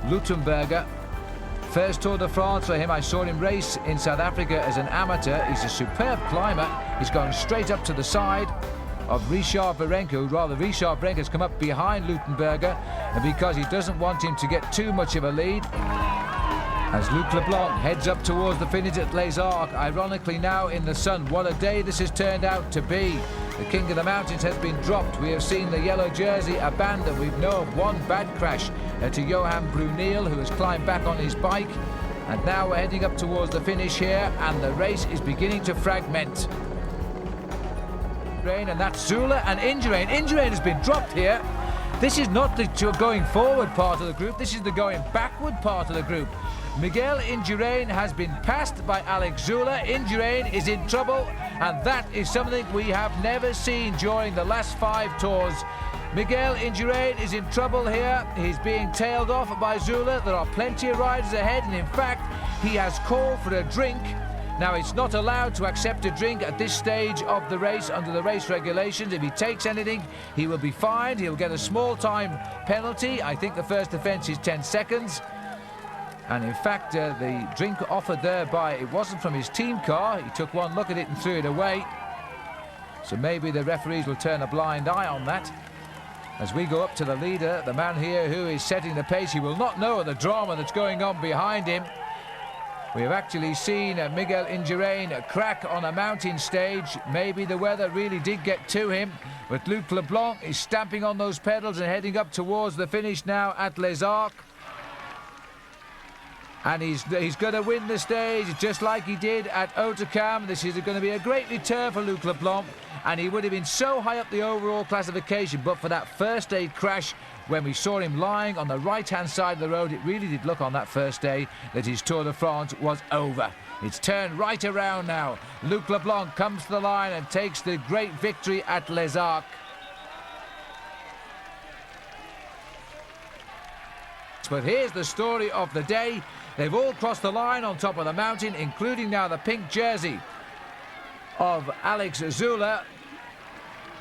Luttenberger. First Tour de France for him. I saw him race in South Africa as an amateur. He's a superb climber. He's gone straight up to the side of Richard Virenque. Rather, Richard Virenque has come up behind Luttenberger, and because he doesn't want him to get too much of a lead, as Luc Leblanc heads up towards the finish at Les Arcs, ironically now in the sun. What a day this has turned out to be. The King of the Mountains has been dropped. We have seen the yellow jersey abandoned. We know of one bad crash to Johan Bruneel, who has climbed back on his bike. And now we're heading up towards the finish here, and the race is beginning to fragment. And that's Zula and Indurain. Indurain has been dropped here. This is not the going forward part of the group. This is the going backward part of the group. Miguel Indurain has been passed by Alex Zula. Indurain is in trouble, and that is something we have never seen during the last 5 tours. Miguel Indurain is in trouble here. He's being tailed off by Zula. There are plenty of riders ahead, and in fact, he has called for a drink. Now, it's not allowed to accept a drink at this stage of the race under the race regulations. If he takes anything, he will be fined. He'll get a small time penalty. I think the first offence is 10 seconds. And in fact, the drink offered there it wasn't from his team car. He took one look at it and threw it away. So maybe the referees will turn a blind eye on that. As we go up to the leader, the man here who is setting the pace, he will not know the drama that's going on behind him. We have actually seen Miguel Indurain crack on a mountain stage. Maybe the weather really did get to him, but Luc Leblanc is stamping on those pedals and heading up towards the finish now at Les Arcs. And he's going to win the stage just like he did at Hautacam. This is going to be a great return for Luc Leblanc, and he would have been so high up the overall classification, but for that first day crash when we saw him lying on the right-hand side of the road. It really did look on that first day that his Tour de France was over. It's turned right around now. Luc Leblanc comes to the line and takes the great victory at Les Arcs. attacks. But here's the story of the day. They've all crossed the line on top of the mountain, including now the pink jersey of Alex Zülle.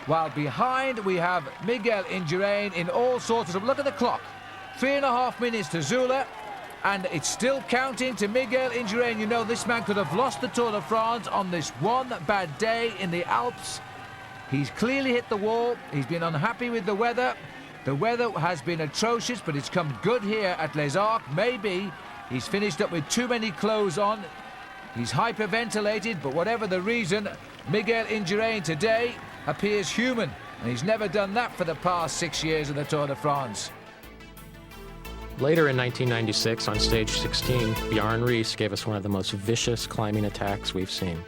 While behind we have Miguel Indurain in all sorts of... Look at the clock. 3.5 minutes to Zülle, and it's still counting to Miguel Indurain. You know, this man could have lost the Tour de France on this one bad day in the Alps. He's clearly hit the wall. He's been unhappy with the weather. The weather has been atrocious, but it's come good here at Les Arcs. Maybe he's finished up with too many clothes on. He's hyperventilated, but whatever the reason, Miguel Indurain today appears human, and he's never done that for the past 6 years of the Tour de France. Later in 1996, on stage 16, Bjarne Riis gave us one of the most vicious climbing attacks we've seen.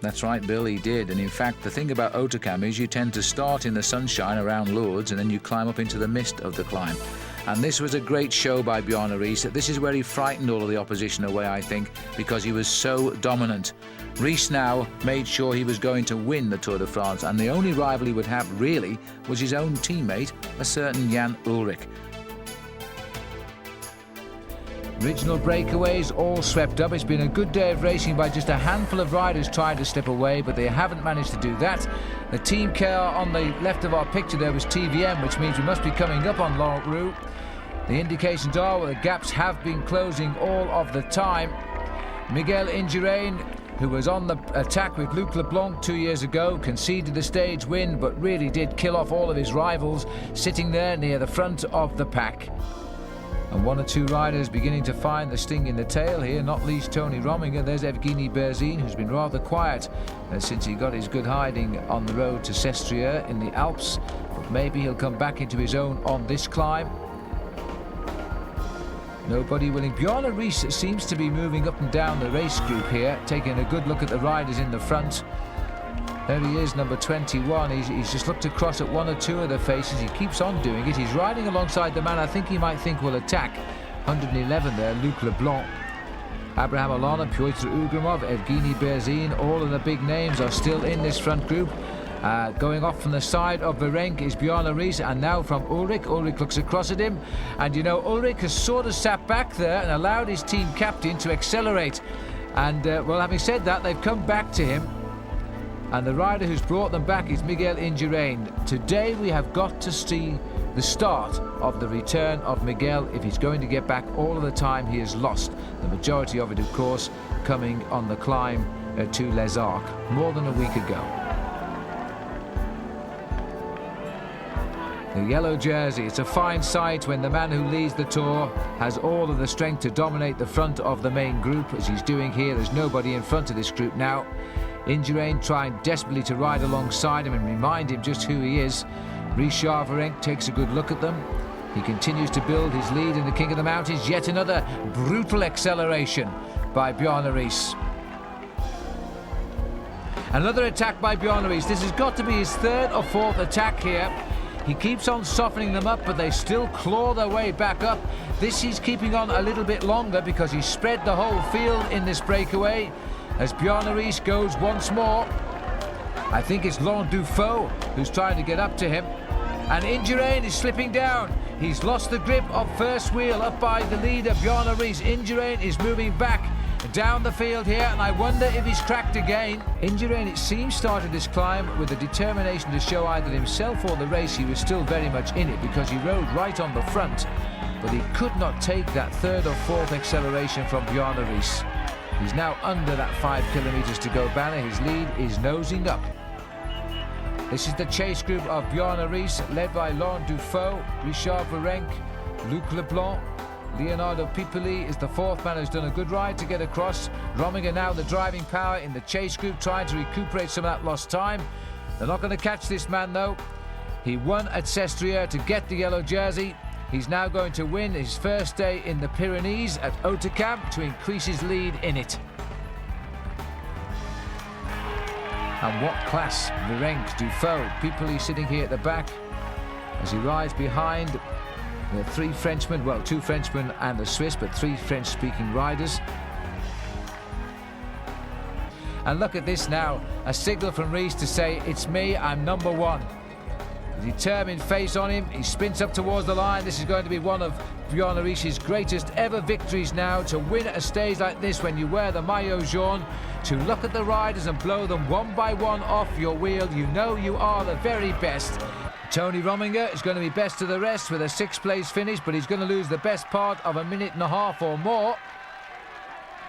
That's right, Bill, he did. And in fact, the thing about Hautacam is you tend to start in the sunshine around Lourdes and then you climb up into the mist of the climb. And this was a great show by Bjarne Riis. This is where he frightened all of the opposition away, I think, because he was so dominant. Riis now made sure he was going to win the Tour de France, and the only rival he would have, really, was his own teammate, a certain Jan Ullrich. Original breakaways all swept up. It's been a good day of racing by just a handful of riders trying to slip away, but they haven't managed to do that. The team car on the left of our picture there was TVM, which means we must be coming up on Laurent Roux. The indications are the gaps have been closing all of the time. Miguel Indurain, who was on the attack with Luc Leblanc 2 years ago, conceded the stage win, but really did kill off all of his rivals, sitting there near the front of the pack. And one or two riders beginning to find the sting in the tail here, not least Tony Rominger. There's Evgeny Berzin, who's been rather quiet since he got his good hiding on the road to Sestriere in the Alps. But maybe he'll come back into his own on this climb. Nobody willing. Bjarne Riis seems to be moving up and down the race group here, taking a good look at the riders in the front. There he is, number 21. He's just looked across at one or two of the faces. He keeps on doing it. He's riding alongside the man I think he might think will attack. 111 there, Luc Leblanc. Abraham Olana, Pyotr Ugrumov, Evgeny Berzin, all of the big names are still in this front group. Going off from the side of Virenque is Bjarne Riis, and now from Ullrich. Ullrich looks across at him, and you know, Ullrich has sort of sat back there and allowed his team captain to accelerate. And well, having said that, they've come back to him. And the rider who's brought them back is Miguel Indurain. Today we have got to see the start of the return of Miguel if he's going to get back all of the time he has lost. The majority of it, of course, coming on the climb to Les Arcs more than a week ago. The yellow jersey, it's a fine sight when the man who leads the Tour has all of the strength to dominate the front of the main group, as he's doing here. There's nobody in front of this group now. Indurain trying desperately to ride alongside him and remind him just who he is. Richard Virenque takes a good look at them. He continues to build his lead in the King of the Mountains. Yet another brutal acceleration by Bjarne Riis. Another attack by Bjarne Riis. This has got to be his third or fourth attack here. He keeps on softening them up, but they still claw their way back up. This he's keeping on a little bit longer because he's spread the whole field in this breakaway. As Bjarne Riis goes once more, I think it's Laurent Dufaux who's trying to get up to him. And Indurain is slipping down. He's lost the grip of first wheel up by the leader, Bjarne Riis. Indurain is moving back down the field here, and I wonder if he's cracked again. Indurain, it seems, started this climb with the determination to show either himself or the race he was still very much in it, because he rode right on the front. But he could not take that third or fourth acceleration from Bjarne Riis. He's now under that 5 kilometers to go banner. His lead is nosing up. This is the chase group of Bjarne Riis, led by Laurent Dufaux, Richard Virenque, Luc Leblanc. Leonardo Pipoli is the fourth man who's done a good ride to get across. Rominger now the driving power in the chase group, trying to recuperate some of that lost time. They're not going to catch this man, though. He won at Sestriere to get the yellow jersey. He's now going to win his first day in the Pyrenees at Hautacam to increase his lead in it. And what class, Virenque, Dufaux, Pipoli sitting here at the back as he rides behind the three Frenchmen, well, two Frenchmen and a Swiss, but three French-speaking riders. And look at this now, a signal from Riis to say, it's me, I'm number one. Determined face on him. He sprints up towards the line. This is going to be one of Bjorn Riis's greatest ever victories now, to win at a stage like this when you wear the maillot jaune, to look at the riders and blow them one by one off your wheel. You know you are the very best. Tony Rominger is going to be best of the rest with a 6th place finish, but he's going to lose the best part of a minute and a half or more.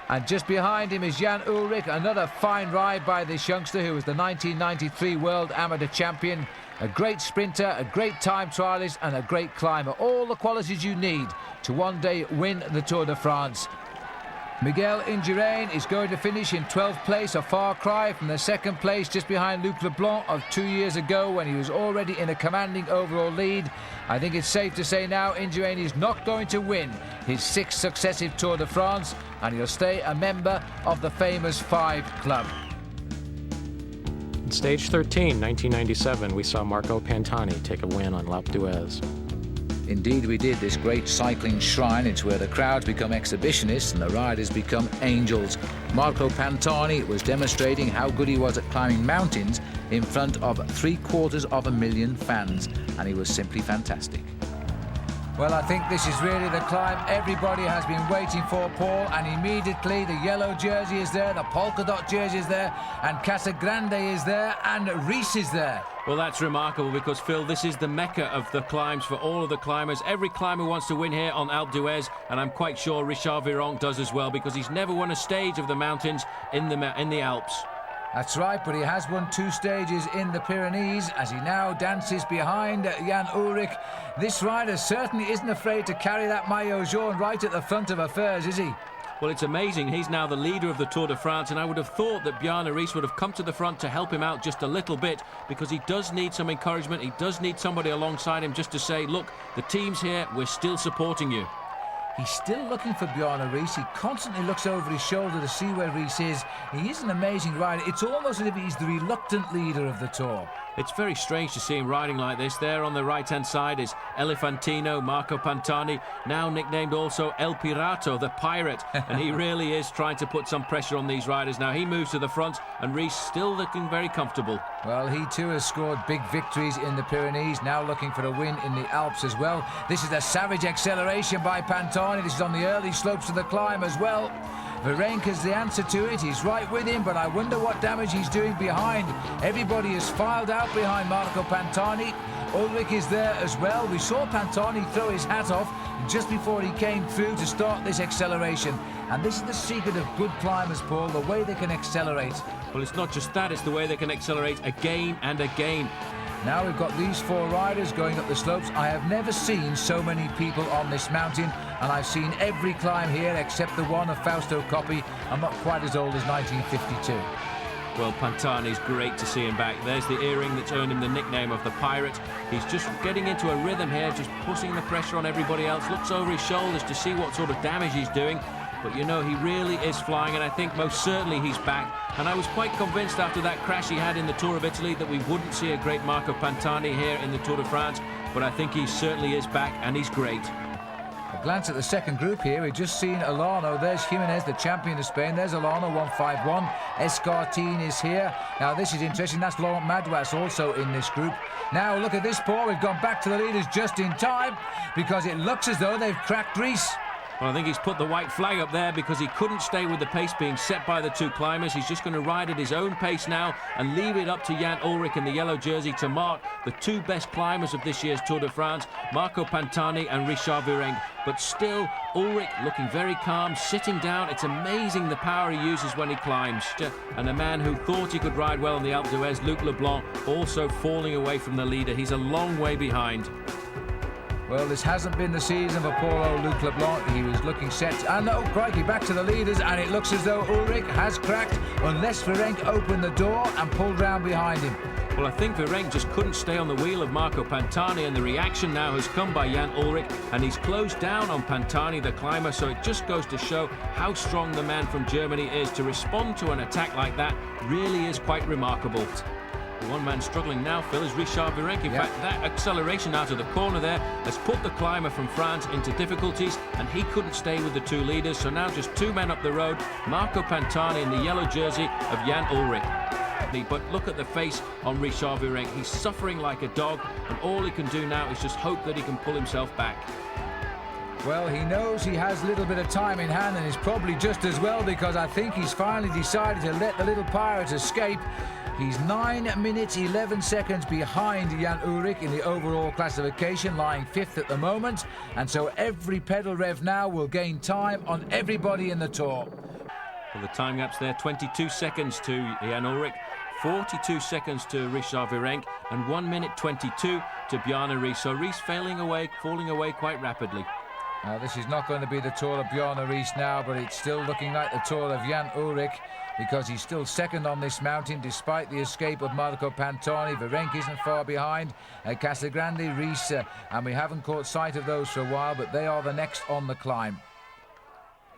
And just behind him is Jan Ullrich, another fine ride by this youngster who was the 1993 World Amateur Champion. A great sprinter, a great time trialist and a great climber. All the qualities you need to one day win the Tour de France. Miguel Indurain is going to finish in 12th place, a far cry from the 2nd place just behind Luc Leblanc of 2 years ago when he was already in a commanding overall lead. I think it's safe to say now Indurain is not going to win his 6th successive Tour de France, and he'll stay a member of the famous 5 club. In stage 13, 1997, we saw Marco Pantani take a win on L'Alpe d'Huez. Indeed we did. This great cycling shrine, it's where the crowds become exhibitionists and the riders become angels. Marco Pantani was demonstrating how good he was at climbing mountains in front of 750,000 fans, and he was simply fantastic. Well, I think this is really the climb everybody has been waiting for, Paul, and immediately the yellow jersey is there, the polka dot jersey is there, and Casagrande is there, and Riis is there. Well, that's remarkable because, Phil, this is the mecca of the climbs for all of the climbers. Every climber wants to win here on Alpe d'Huez, and I'm quite sure Richard Virenque does as well, because he's never won a stage of the mountains in the Alps. That's right, but he has won 2 stages in the Pyrenees as he now dances behind Jan Ullrich. This rider certainly isn't afraid to carry that maillot jaune right at the front of affairs, is he? Well, it's amazing. He's now the leader of the Tour de France, and I would have thought that Bjarne Riis would have come to the front to help him out just a little bit, because he does need some encouragement. He does need somebody alongside him just to say, look, the team's here, we're still supporting you. He's still looking for Bjarne Riis. He constantly looks over his shoulder to see where Riis is. He is an amazing rider. It's almost as if he's the reluctant leader of the Tour. It's very strange to see him riding like this. There on the right-hand side is Elefantino, Marco Pantani, now nicknamed also El Pirato, the pirate. And he really is trying to put some pressure on these riders. Now he moves to the front, and Riis still looking very comfortable. Well, he too has scored big victories in the Pyrenees, now looking for a win in the Alps as well. This is a savage acceleration by Pantani. This is on the early slopes of the climb as well. Virenque is the answer to it. He's right with him, but I wonder what damage he's doing behind. Everybody is filed out behind Marco Pantani. Ullrich is there as well. We saw Pantani throw his hat off just before he came through to start this acceleration. And this is the secret of good climbers, Paul, the way they can accelerate. Well, it's not just that, it's the way they can accelerate again and again. Now we've got these 4 riders going up the slopes. I have never seen so many people on this mountain, and I've seen every climb here except the one of Fausto Coppi. I'm not quite as old as 1952. Well, Pantani's great to see him back. There's the earring that's earned him the nickname of the Pirate. He's just getting into a rhythm here, just pushing the pressure on everybody else. Looks over his shoulders to see what sort of damage he's doing. But, you know, he really is flying, and I think most certainly he's back. And I was quite convinced after that crash he had in the Tour of Italy that we wouldn't see a great Marco Pantani here in the Tour de France. But I think he certainly is back, and he's great. A glance at the second group here. We've just seen Olano. There's Jimenez, the champion of Spain. There's Olano, 151. Escartin is here. Now, this is interesting. That's Laurent Madouas also in this group. Now, look at this, Paul. We've gone back to the leaders just in time because it looks as though they've cracked Riis. Well, I think he's put the white flag up there because he couldn't stay with the pace being set by the 2 climbers. He's just going to ride at his own pace now and leave it up to Jan Ullrich in the yellow jersey to mark the 2 best climbers of this year's Tour de France, Marco Pantani and Richard Virenque. But still, Ullrich looking very calm, sitting down. It's amazing the power he uses when he climbs. And a man who thought he could ride well on the Alpe d'Huez, Luc Leblanc, also falling away from the leader. He's a long way behind. Well, this hasn't been the season for poor old Luc Leblanc. He was looking set, and oh crikey, back to the leaders, and it looks as though Ullrich has cracked unless Virenque opened the door and pulled round behind him. Well, I think Virenque just couldn't stay on the wheel of Marco Pantani, and the reaction now has come by Jan Ullrich, and he's closed down on Pantani, the climber, so it just goes to show how strong the man from Germany is. To respond to an attack like that really is quite remarkable. The one man struggling now, Phil, is Richard Virenque. In fact, that acceleration out of the corner there has put the climber from France into difficulties, and he couldn't stay with the 2 leaders. So now just 2 men up the road, Marco Pantani in the yellow jersey of Jan Ullrich. But look at the face on Richard Virenque. He's suffering like a dog, and all he can do now is just hope that he can pull himself back. Well, he knows he has a little bit of time in hand, and it's probably just as well, because I think he's finally decided to let the little pirate escape. He's 9 minutes 11 seconds behind Jan Ullrich in the overall classification, lying 5th at the moment, and so every pedal rev now will gain time on everybody in the Tour. Well, the time gap's there, 22 seconds to Jan Ullrich, 42 seconds to Richard Virenque, and 1 minute 22 to Bjarne Riis. So Riis falling away quite rapidly. This is not going to be the Tour of Bjarne Riis now, but it's still looking like the Tour of Jan Ullrich, because he's still second on this mountain despite the escape of Marco Pantani. Virenque isn't far behind, Casagrande, Riis, and we haven't caught sight of those for a while, but they are the next on the climb.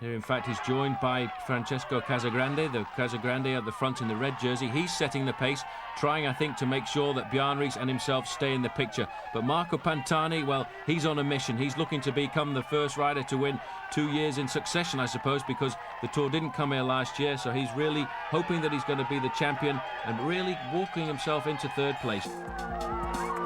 Here, in fact, he's joined by Francesco Casagrande, the Casagrande at the front in the red jersey. He's setting the pace, trying, I think, to make sure that Bjarne Riis and himself stay in the picture. But Marco Pantani, well, he's on a mission. He's looking to become the first rider to win 2 years in succession, I suppose, because the Tour didn't come here last year. So he's really hoping that he's going to be the champion and really walking himself into third place.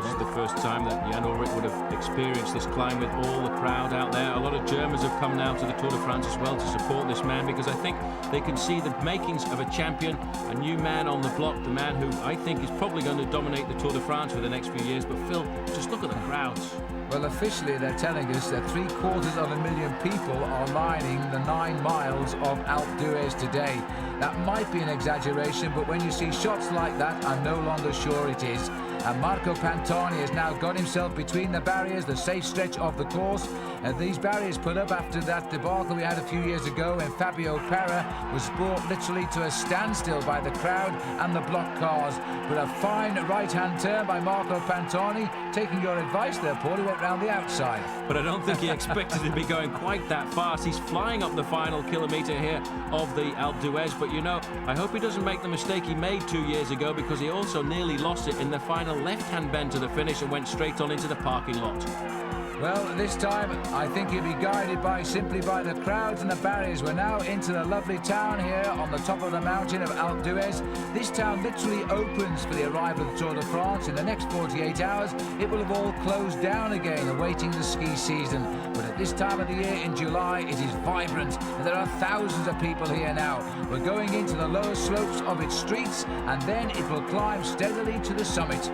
This is the first time that Jan Ullrich would have experienced this climb with all the crowd out there. A lot of Germans have come now to the Tour de France as well to support this man, because I think they can see the makings of a champion, a new man on the block, the man who I think is probably going to dominate the Tour de France for the next few years. But Phil, just look at the crowds. Well, officially they're telling us that 750,000 people are lining the 9 miles of Alpe d'Huez today. That might be an exaggeration, but when you see shots like that, I'm no longer sure it is. And Marco Pantani has now got himself between the barriers, the safe stretch of the course. And these barriers put up after that debacle we had a few years ago when Fabio Parra was brought literally to a standstill by the crowd and the block cars. But a fine right-hand turn by Marco Pantani. Taking your advice there, Paul, he went round the outside. But I don't think he expected to be going quite that fast. He's flying up the final kilometre here of the Alpe d'Huez. But, you know, I hope he doesn't make the mistake he made 2 years ago, because he also nearly lost it in the final left-hand bend to the finish and went straight on into the parking lot. Well, this time I think he'll be guided simply by the crowds and the barriers. We're now into the lovely town here on the top of the mountain of Alpe d'Huez. This town literally opens for the arrival of the Tour de France. In the next 48 hours, it will have all closed down again, awaiting the ski season. But at this time of the year, in July, it is vibrant, and there are thousands of people here now. We're going into the lower slopes of its streets, and then it will climb steadily to the summit.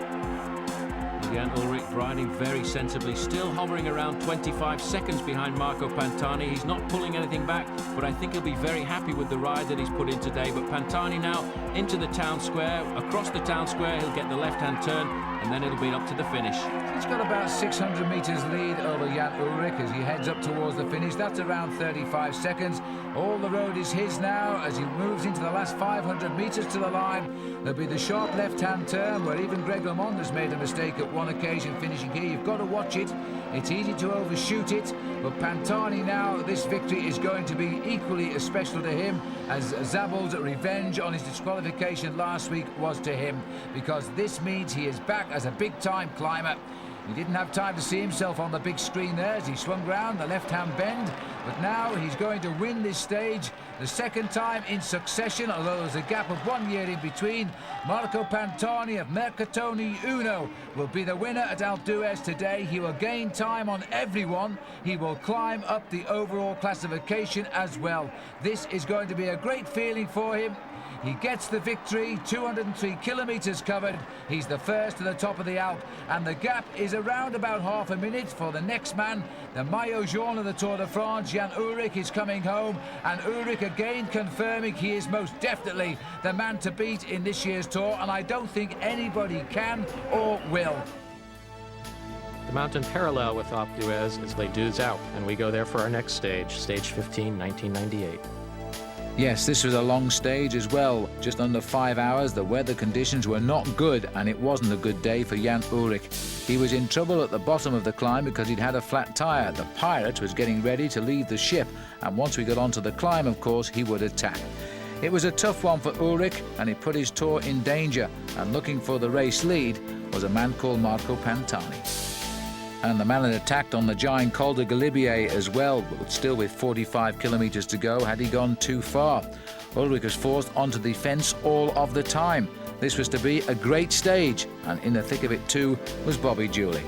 Jan Ullrich riding very sensibly, still hovering around 25 seconds behind Marco Pantani. He's not pulling anything back, but I think he'll be very happy with the ride that he's put in today. But Pantani now into the town square. Across the town square, he'll get the left-hand turn, and then it'll be up to the finish. He's got about 600 metres lead over Jan Ullrich as he heads up towards the finish. That's around 35 seconds. All the road is his now as he moves into the last 500 metres to the line. There'll be the sharp left-hand turn where even Greg LeMond has made a mistake at one occasion finishing here. You've got to watch it. It's easy to overshoot it, but Pantani now, this victory is going to be equally as special to him as Zabel's revenge on his disqualification last week was to him, because this means he is back as a big-time climber. He didn't have time to see himself on the big screen there as he swung round the left-hand bend, but now he's going to win this stage the second time in succession, although there's a gap of 1 year in between. Marco Pantani of Mercatoni Uno will be the winner at Alpe d'Huez today. He will gain time on everyone. He will climb up the overall classification as well. This is going to be a great feeling for him. He gets the victory, 203 kilometres covered. He's the first to the top of the Alpe, and the gap is around about half a minute for the next man. The Maillot Jaune of the Tour de France, Jan Ullrich, is coming home, and Ullrich again confirming he is most definitely the man to beat in this year's Tour, and I don't think anybody can or will. The mountain parallel with Alpe d'Huez is Les Deux Alpes, and we go there for our next stage, stage 15, 1998. Yes, this was a long stage as well, just under 5 hours. The weather conditions were not good, and it wasn't a good day for Jan Ullrich. He was in trouble at the bottom of the climb because he'd had a flat tyre. The Pirate was getting ready to leave the ship, and once we got onto the climb, of course, he would attack. It was a tough one for Ullrich, and it put his Tour in danger, and looking for the race lead was a man called Marco Pantani. And the Malin attacked on the giant Col de Galibier as well, but still with 45 kilometres to go, had he gone too far. Ullrich was forced onto the fence all of the time. This was to be a great stage, and in the thick of it too was Bobby Julich.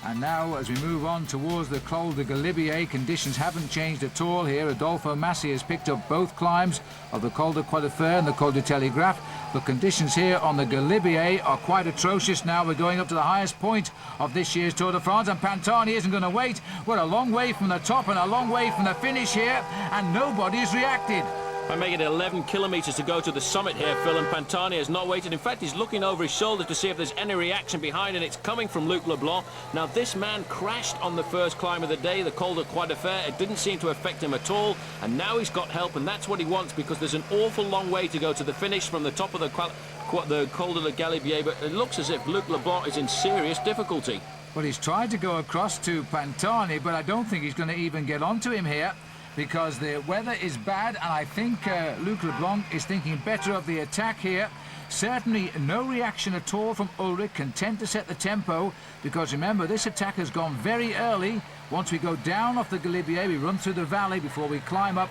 And now, as we move on towards the Col de Galibier, conditions haven't changed at all here. Adolfo Massi has picked up both climbs of the Col de Croix de Fer and the Col de Telegraphe. But conditions here on the Galibier are quite atrocious now. We're going up to the highest point of this year's Tour de France, and Pantani isn't going to wait. We're a long way from the top and a long way from the finish here, and nobody's reacted. I make it 11 kilometres to go to the summit here, Phil, and Pantani has not waited. In fact, he's looking over his shoulder to see if there's any reaction behind, and it's coming from Luc Leblanc. Now, this man crashed on the first climb of the day, the Col de Croix de Fer. It didn't seem to affect him at all, and now he's got help, and that's what he wants, because there's an awful long way to go to the finish from the top of the Col de la Galibier, but it looks as if Luc Leblanc is in serious difficulty. Well, he's tried to go across to Pantani, but I don't think he's going to even get onto him here, because the weather is bad, and I think Luc Leblanc is thinking better of the attack here. Certainly no reaction at all from Ullrich, content to set the tempo, because remember, this attack has gone very early. Once we go down off the Galibier, we run through the valley before we climb up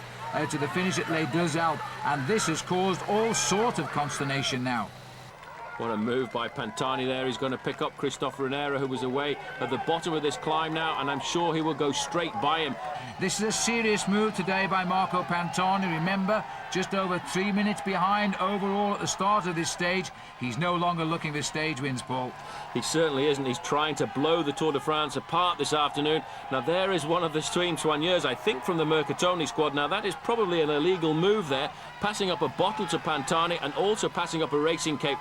to the finish at Les Deux Alpes, and this has caused all sorts of consternation now. What a move by Pantani there. He's going to pick up Christophe Renera, who was away at the bottom of this climb now, and I'm sure he will go straight by him. This is a serious move today by Marco Pantani. Remember, just over 3 minutes behind overall at the start of this stage. He's no longer looking for stage wins, Paul. He certainly isn't. He's trying to blow the Tour de France apart this afternoon. Now, there is one of the team soigneurs, I think, from the Mercatoni squad. Now, that is probably an illegal move there, passing up a bottle to Pantani and also passing up a racing cape.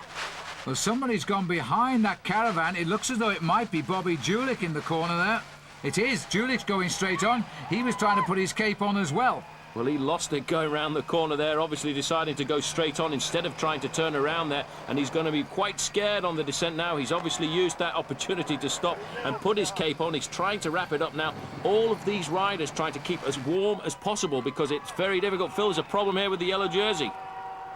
Well, somebody's gone behind that caravan. It looks as though it might be Bobby Julich in the corner there. It is. Julich's going straight on. He was trying to put his cape on as well. Well, he lost it going round the corner there, obviously deciding to go straight on instead of trying to turn around there, and he's going to be quite scared on the descent now. He's obviously used that opportunity to stop and put his cape on. He's trying to wrap it up now. All of these riders trying to keep as warm as possible, because it's very difficult. Phil, there's a problem here with the yellow jersey.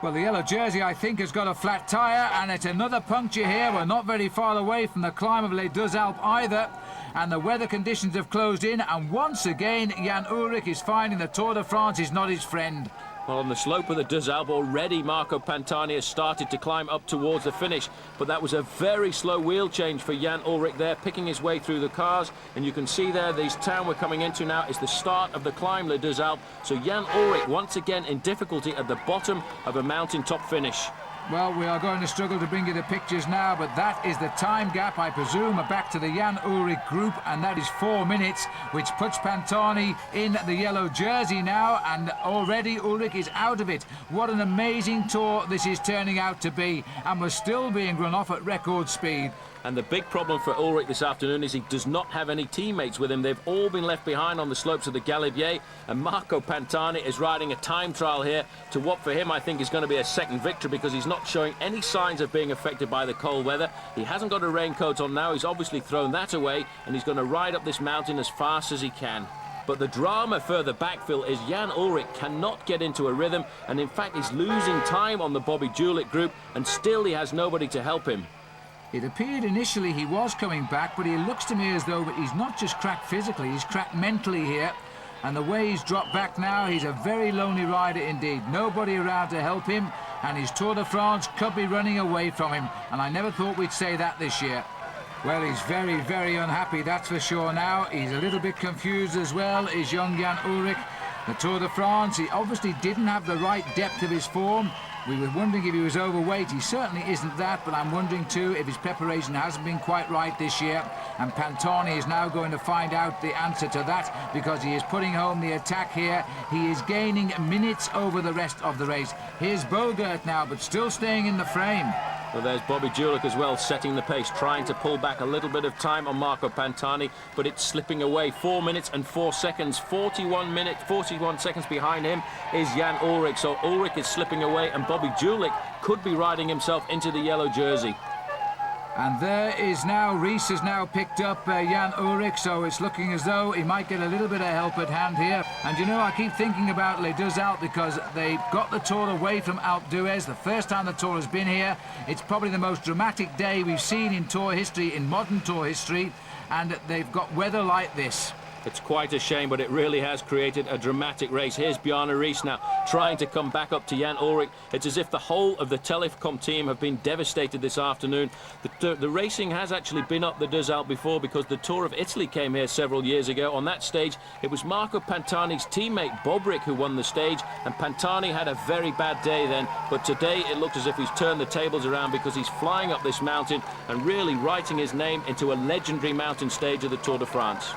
Well, the yellow jersey, I think, has got a flat tyre, and it's another puncture here. We're not very far away from the climb of Les Deux Alpes either, and the weather conditions have closed in, and once again, Jan Ullrich is finding the Tour de France is not his friend. Well, on the slope of the Deux Alpes already, Marco Pantani has started to climb up towards the finish, but that was a very slow wheel change for Jan Ullrich there, picking his way through the cars, and you can see there, this town we're coming into now is the start of the climb, Les Deux Alpes, so Jan Ullrich once again in difficulty at the bottom of a mountaintop finish. Well, we are going to struggle to bring you the pictures now, but that is the time gap, I presume, back to the Jan Ullrich group, and that is 4 minutes, which puts Pantani in the yellow jersey now, and already Ullrich is out of it. What an amazing tour this is turning out to be, and we're still being run off at record speed. And the big problem for Ullrich this afternoon is he does not have any teammates with him. They've all been left behind on the slopes of the Galibier, and Marco Pantani is riding a time trial here to what for him I think is going to be a second victory, because he's not showing any signs of being affected by the cold weather. He hasn't got a raincoat on now. He's obviously thrown that away, and he's going to ride up this mountain as fast as he can. But the drama further back, Phil, is Jan Ullrich cannot get into a rhythm, and in fact he's losing time on the Bobby Julich group, and still he has nobody to help him. It appeared initially he was coming back, but he looks to me as though he's not just cracked physically, he's cracked mentally here. And the way he's dropped back now, he's a very lonely rider indeed. Nobody around to help him, and his Tour de France could be running away from him. And I never thought we'd say that this year. Well, he's very, very unhappy, that's for sure now. He's a little bit confused as well, is young Jan Ullrich. The Tour de France, he obviously didn't have the right depth of his form. We were wondering if he was overweight. He certainly isn't that, but I'm wondering too if his preparation hasn't been quite right this year. And Pantani is now going to find out the answer to that, because he is putting home the attack here. He is gaining minutes over the rest of the race. Here's Bogert now, but still staying in the frame. Well, there's Bobby Julich as well, setting the pace, trying to pull back a little bit of time on Marco Pantani, but it's slipping away. 4 minutes and 4 seconds, 41 seconds behind him is Jan Ullrich. So Ullrich is slipping away, and Bobby Julich could be riding himself into the yellow jersey. And there is now, Rees has now picked up Jan Ullrich, so it's looking as though he might get a little bit of help at hand here. And you know, I keep thinking about Les Deux Alpes because they got the Tour away from Alpe d'Huez. The first time the Tour has been here. It's probably the most dramatic day we've seen in Tour history, in modern Tour history, and they've got weather like this. It's quite a shame, but it really has created a dramatic race. Here's Bjarne Riis now trying to come back up to Jan Ullrich. It's as if the whole of the Telecom team have been devastated this afternoon. The racing has actually been up the Deux Alpes before because the Tour of Italy came here several years ago. On that stage, it was Marco Pantani's teammate Bobrick who won the stage, and Pantani had a very bad day then. But today it looks as if he's turned the tables around because he's flying up this mountain and really writing his name into a legendary mountain stage of the Tour de France.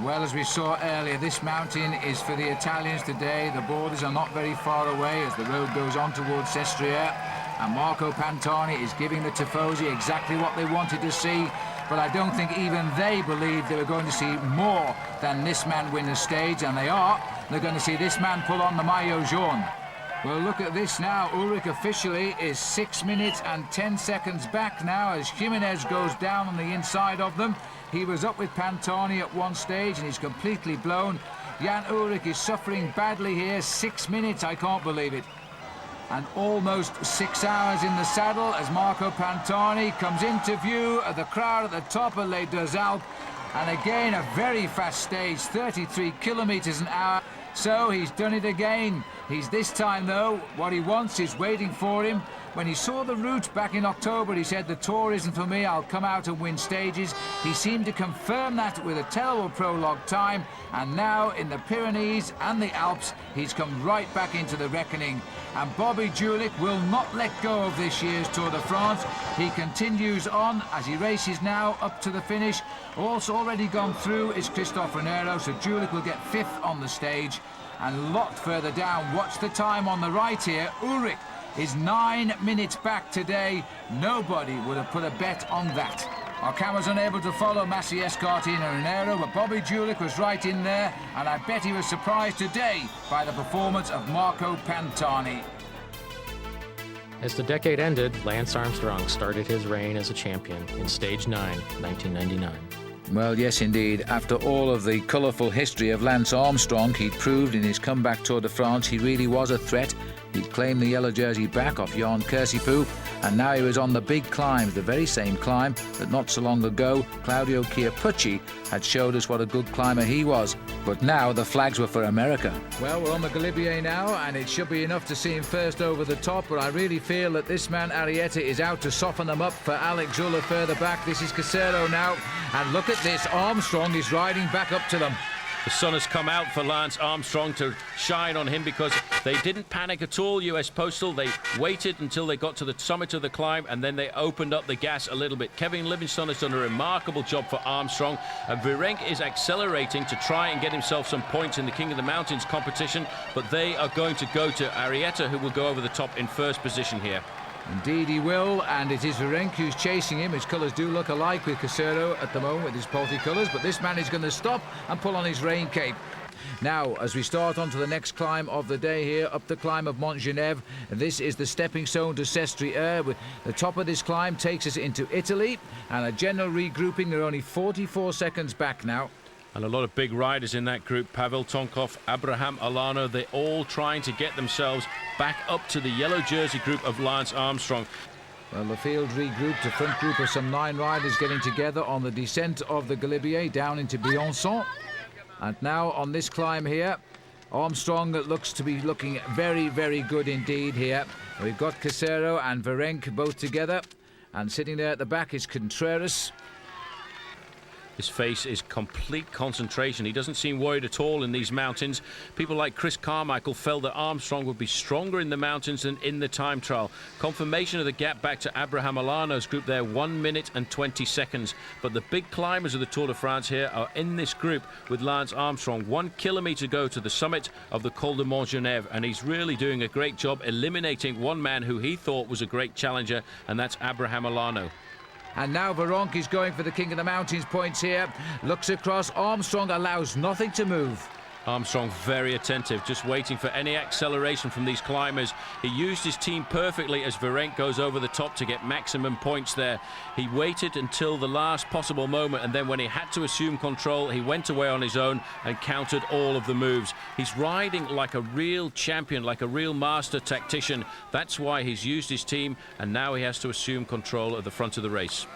Well, as we saw earlier, this mountain is for the Italians today. The borders are not very far away as the road goes on towards Sestriere. And Marco Pantani is giving the Tifosi exactly what they wanted to see. But I don't think even they believed they were going to see more than this man win the stage, and they are. They're going to see this man pull on the maillot jaune. Well, look at this now. Ullrich officially is 6 minutes and 10 seconds back now as Jimenez goes down on the inside of them. He was up with Pantani at one stage and he's completely blown. Jan Ullrich is suffering badly here. 6 minutes, I can't believe it. And almost 6 hours in the saddle as Marco Pantani comes into view of the crowd at the top of Les Deux Alpes. And again, a very fast stage, 33 kilometers an hour. So he's done it again. He's this time, though, what he wants is waiting for him. When he saw the route back in October, he said, the Tour isn't for me, I'll come out and win stages. He seemed to confirm that with a terrible prologue time, and now in the Pyrenees and the Alps, he's come right back into the reckoning. And Bobby Julich will not let go of this year's Tour de France. He continues on as he races now up to the finish. Also already gone through is Christophe Renero, so Julich will get 5th on the stage. And a lot further down, watch the time on the right here. Ullrich is 9 minutes back today. Nobody would have put a bet on that. Our camera's unable to follow Massey Escartin and Renero, but Bobby Julich was right in there, and I bet he was surprised today by the performance of Marco Pantani. As the decade ended, Lance Armstrong started his reign as a champion in Stage 9, 1999. Well, yes, indeed. After all of the colourful history of Lance Armstrong, he'd proved in his comeback Tour de France he really was a threat. He'd claimed the yellow jersey back off Jan Kirsipuu, and now he was on the big climbs, the very same climb that not so long ago Claudio Chiappucci had showed us what a good climber he was. But now the flags were for America. Well, we're on the Galibier now, and it should be enough to see him first over the top, but I really feel that this man Arrieta is out to soften them up for Alex Zülle further back. This is Casero now, and look at this, Armstrong is riding back up to them. The sun has come out for Lance Armstrong to shine on him because they didn't panic at all, US Postal. They waited until they got to the summit of the climb and then they opened up the gas a little bit. Kevin Livingstone has done a remarkable job for Armstrong, and Virenque is accelerating to try and get himself some points in the King of the Mountains competition, but they are going to go to Arrieta, who will go over the top in first position here. Indeed he will, and it is Virenque who's chasing him. His colours do look alike with Casero at the moment with his Polti colours, but this man is going to stop and pull on his rain cape. Now, as we start on to the next climb of the day here, up the climb of Mont Genève, this is the stepping stone to Sestriere. The top of this climb takes us into Italy, and a general regrouping. They're only 44 seconds back now. And a lot of big riders in that group. Pavel Tonkov, Abraham Alano, they're all trying to get themselves back up to the yellow jersey group of Lance Armstrong. Well, the field regrouped, a front group of some 9 riders getting together on the descent of the Galibier down into Briançon. And now on this climb here, Armstrong looks to be looking very, very good indeed here. We've got Casero and Virenque both together, and sitting there at the back is Contreras. His face is complete concentration. He doesn't seem worried at all in these mountains. People like Chris Carmichael felt that Armstrong would be stronger in the mountains than in the time trial. Confirmation of the gap back to Abraham Alano's group there, 1 minute and 20 seconds. But the big climbers of the Tour de France here are in this group with Lance Armstrong. 1 kilometre to go to the summit of the Col de Mont Genève, and he's really doing a great job eliminating one man who he thought was a great challenger, and that's Abraham Alano. And now Virenque is going for the King of the Mountains points here. Looks across. Armstrong allows nothing to move. Armstrong very attentive, just waiting for any acceleration from these climbers. He used his team perfectly as Virenque goes over the top to get maximum points there. He waited until the last possible moment, and then when he had to assume control, he went away on his own and countered all of the moves. He's riding like a real champion, like a real master tactician. That's why he's used his team, and now he has to assume control at the front of the race.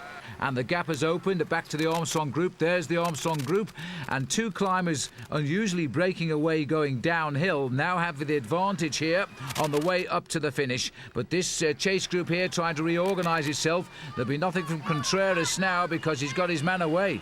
And the gap has opened back to the Armstrong group. There's the Armstrong group, and two climbers unusually breaking away going downhill now have the advantage here on the way up to the finish. But this chase group here trying to reorganize itself. There'll be nothing from Contreras now because he's got his man away.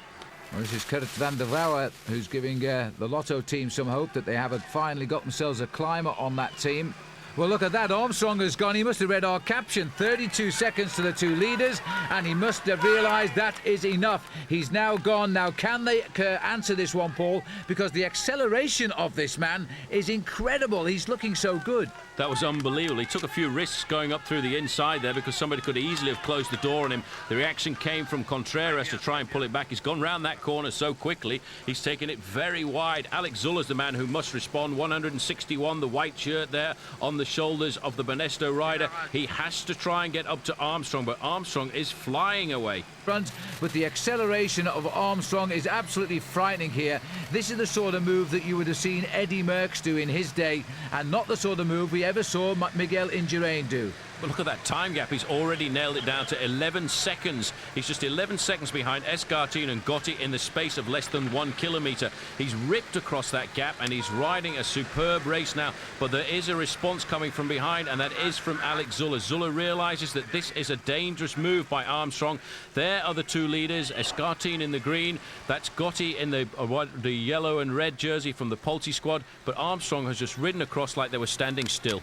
Well, this is Kurt van der Wouwe who's giving the Lotto team some hope that they have finally got themselves a climber on that team. Well, look at that. Armstrong has gone. He must have read our caption. 32 seconds to the two leaders, and he must have realised that is enough. He's now gone. Now, can they answer this one, Paul? Because the acceleration of this man is incredible. He's looking so good. That was unbelievable. He took a few risks going up through the inside there because somebody could easily have closed the door on him. The reaction came from Contreras to try and pull it back. He's gone round that corner so quickly. He's taken it very wide. Alex Zulla's the man who must respond. 161, the white shirt there on the shoulders of the Banesto rider. He has to try and get up to Armstrong, but Armstrong is flying away. But the acceleration of Armstrong is absolutely frightening here. This is the sort of move that you would have seen Eddie Merckx do in his day, and not the sort of move we ever saw Miguel Indurain do. But look at that time gap. He's already nailed it down to 11 seconds. He's just 11 seconds behind Escartin and Gotti in the space of less than 1 kilometre. He's ripped across that gap, and he's riding a superb race now. But there is a response coming from behind, and that is from Alex Zulla. Zulla realises that this is a dangerous move by Armstrong. There are the two leaders, Escartin in the green. That's Gotti in the yellow and red jersey from the Polti squad. But Armstrong has just ridden across like they were standing still.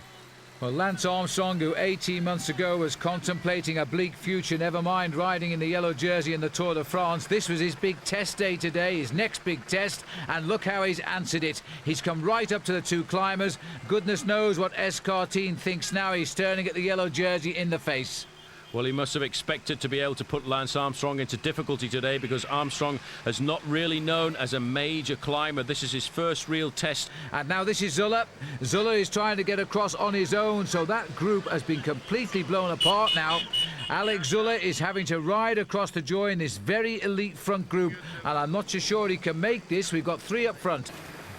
Well, Lance Armstrong, who 18 months ago was contemplating a bleak future, never mind riding in the yellow jersey in the Tour de France. This was his big test day today, his next big test, and look how he's answered it. He's come right up to the two climbers. Goodness knows what Escartin thinks now. He's staring at the yellow jersey in the face. Well, he must have expected to be able to put Lance Armstrong into difficulty today because Armstrong has not really known as a major climber. This is his first real test. And now this is Zulla. Zulla is trying to get across on his own, so that group has been completely blown apart now. Alex Zulla is having to ride across to join this very elite front group, and I'm not so sure he can make this. We've got three up front.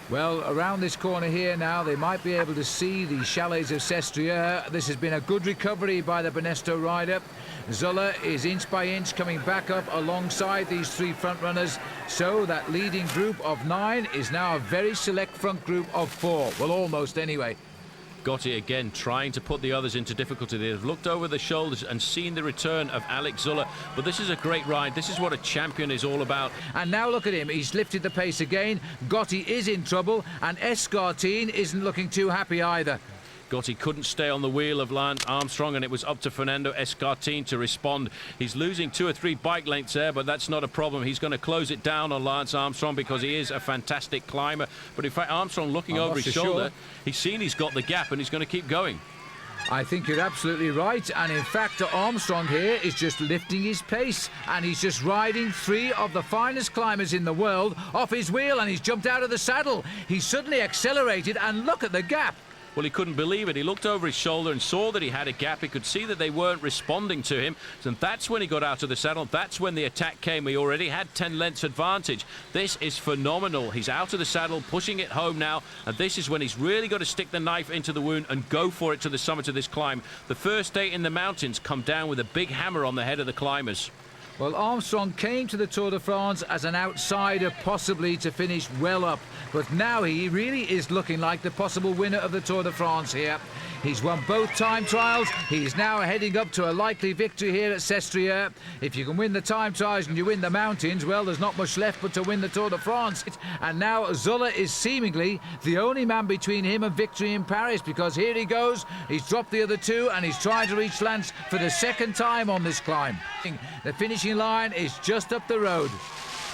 Well, around this corner here now, they might be able to see the chalets of Sestriere. This has been a good recovery by the Banesto rider. Zulla is inch by inch coming back up alongside these three front runners. So that leading group of 9 is now a very select front group of 4. Well, almost anyway. Gotti again trying to put the others into difficulty. They've looked over the shoulders and seen the return of Alex Zulla. But this is a great ride. This is what a champion is all about. And now look at him. He's lifted the pace again. Gotti is in trouble, and Escartin isn't looking too happy either. Gotti couldn't stay on the wheel of Lance Armstrong, and it was up to Fernando Escartin to respond. He's losing 2 or 3 bike lengths there, but that's not a problem. He's going to close it down on Lance Armstrong because he is a fantastic climber. But in fact, Armstrong looking over his shoulder, he's seen he's got the gap and he's going to keep going. I think you're absolutely right, and in fact Armstrong here is just lifting his pace, and he's just riding 3 of the finest climbers in the world off his wheel, and he's jumped out of the saddle. He's suddenly accelerated, and look at the gap. Well, he couldn't believe it. He looked over his shoulder and saw that he had a gap. He could see that they weren't responding to him. And that's when he got out of the saddle. That's when the attack came. He already had 10 lengths advantage. This is phenomenal. He's out of the saddle, pushing it home now. And this is when he's really got to stick the knife into the wound and go for it to the summit of this climb. The first day in the mountains come down with a big hammer on the head of the climbers. Well, Armstrong came to the Tour de France as an outsider, possibly to finish well up. But now he really is looking like the possible winner of the Tour de France here. He's won both time trials. He's now heading up to a likely victory here at Sestriere. If you can win the time trials and you win the mountains, well, there's not much left but to win the Tour de France. And now Zulla is seemingly the only man between him and victory in Paris, because here he goes. He's dropped the other 2 and he's trying to reach Lance for the second time on this climb. The finishing line is just up the road.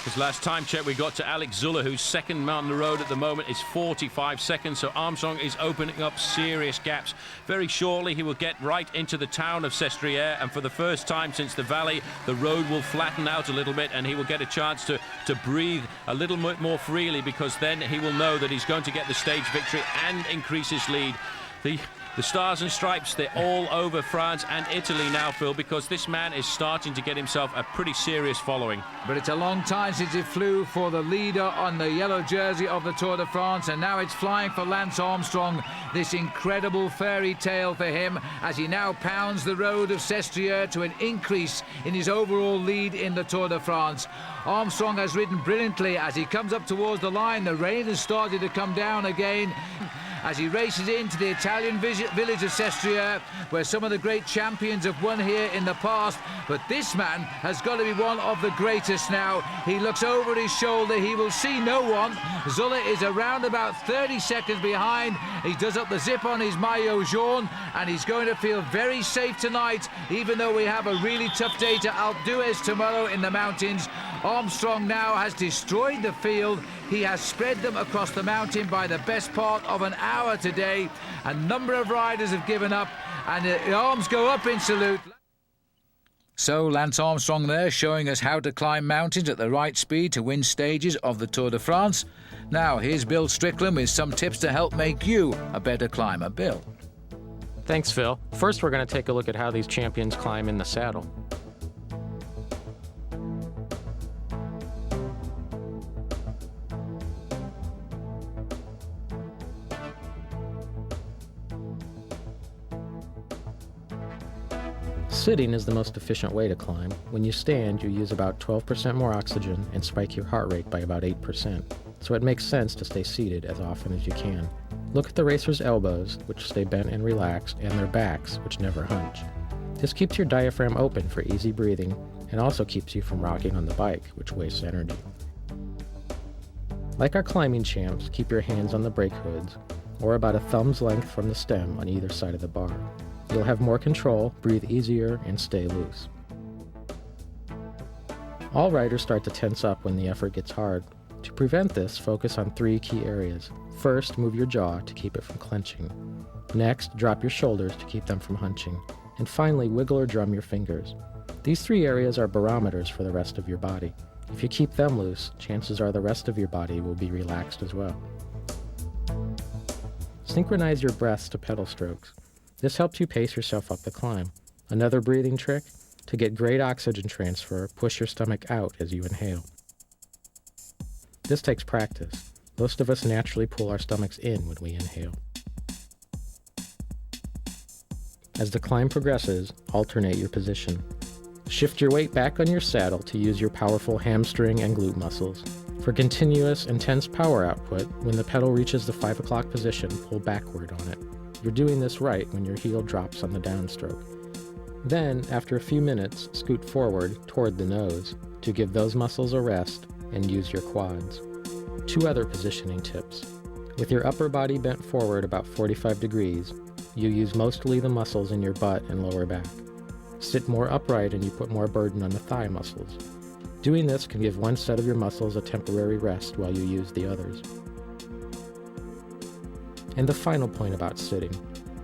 His last time check we got to Alex Zuller, who's second on the road at the moment, is 45 seconds. So Armstrong is opening up serious gaps. Very shortly, he will get right into the town of Sestriere, and for the first time since the Valley, the road will flatten out a little bit, and he will get a chance to breathe a little bit more freely, because then he will know that he's going to get the stage victory and increase his lead. The Stars and Stripes, they're all over France and Italy now, Phil, because this man is starting to get himself a pretty serious following. But it's a long time since it flew for the leader on the yellow jersey of the Tour de France, and now it's flying for Lance Armstrong. This incredible fairy tale for him as he now pounds the road of Sestriere to an increase in his overall lead in the Tour de France. Armstrong has ridden brilliantly as he comes up towards the line. The rain has started to come down again as he races into the Italian village of Sestriere, where some of the great champions have won here in the past. But this man has got to be one of the greatest now. He looks over his shoulder. He will see no one. Zuller is around about 30 seconds behind. He does up the zip on his maillot jaune, and he's going to feel very safe tonight, even though we have a really tough day to Alpe d'Huez tomorrow in the mountains. Armstrong now has destroyed the field. He has spread them across the mountain by the best part of an hour today. A number of riders have given up, and the arms go up in salute. So Lance Armstrong there, showing us how to climb mountains at the right speed to win stages of the Tour de France. Now here's Bill Strickland with some tips to help make you a better climber. Bill. Thanks, Phil. First, we're going to take a look at how these champions climb in the saddle. Sitting is the most efficient way to climb. When you stand, you use about 12% more oxygen and spike your heart rate by about 8%. So it makes sense to stay seated as often as you can. Look at the racer's elbows, which stay bent and relaxed, and their backs, which never hunch. This keeps your diaphragm open for easy breathing and also keeps you from rocking on the bike, which wastes energy. Like our climbing champs, keep your hands on the brake hoods, or about a thumb's length from the stem on either side of the bar. You'll have more control, breathe easier, and stay loose. All riders start to tense up when the effort gets hard. To prevent this, focus on 3 key areas. First, move your jaw to keep it from clenching. Next, drop your shoulders to keep them from hunching. And finally, wiggle or drum your fingers. These 3 areas are barometers for the rest of your body. If you keep them loose, chances are the rest of your body will be relaxed as well. Synchronize your breaths to pedal strokes. This helps you pace yourself up the climb. Another breathing trick: to get great oxygen transfer, push your stomach out as you inhale. This takes practice. Most of us naturally pull our stomachs in when we inhale. As the climb progresses, alternate your position. Shift your weight back on your saddle to use your powerful hamstring and glute muscles. For continuous, intense power output, when the pedal reaches the 5 o'clock position, pull backward on it. You're doing this right when your heel drops on the downstroke. Then, after a few minutes, scoot forward toward the nose to give those muscles a rest and use your quads. 2 other positioning tips. With your upper body bent forward about 45 degrees, you use mostly the muscles in your butt and lower back. Sit more upright and you put more burden on the thigh muscles. Doing this can give one set of your muscles a temporary rest while you use the others. And the final point about sitting: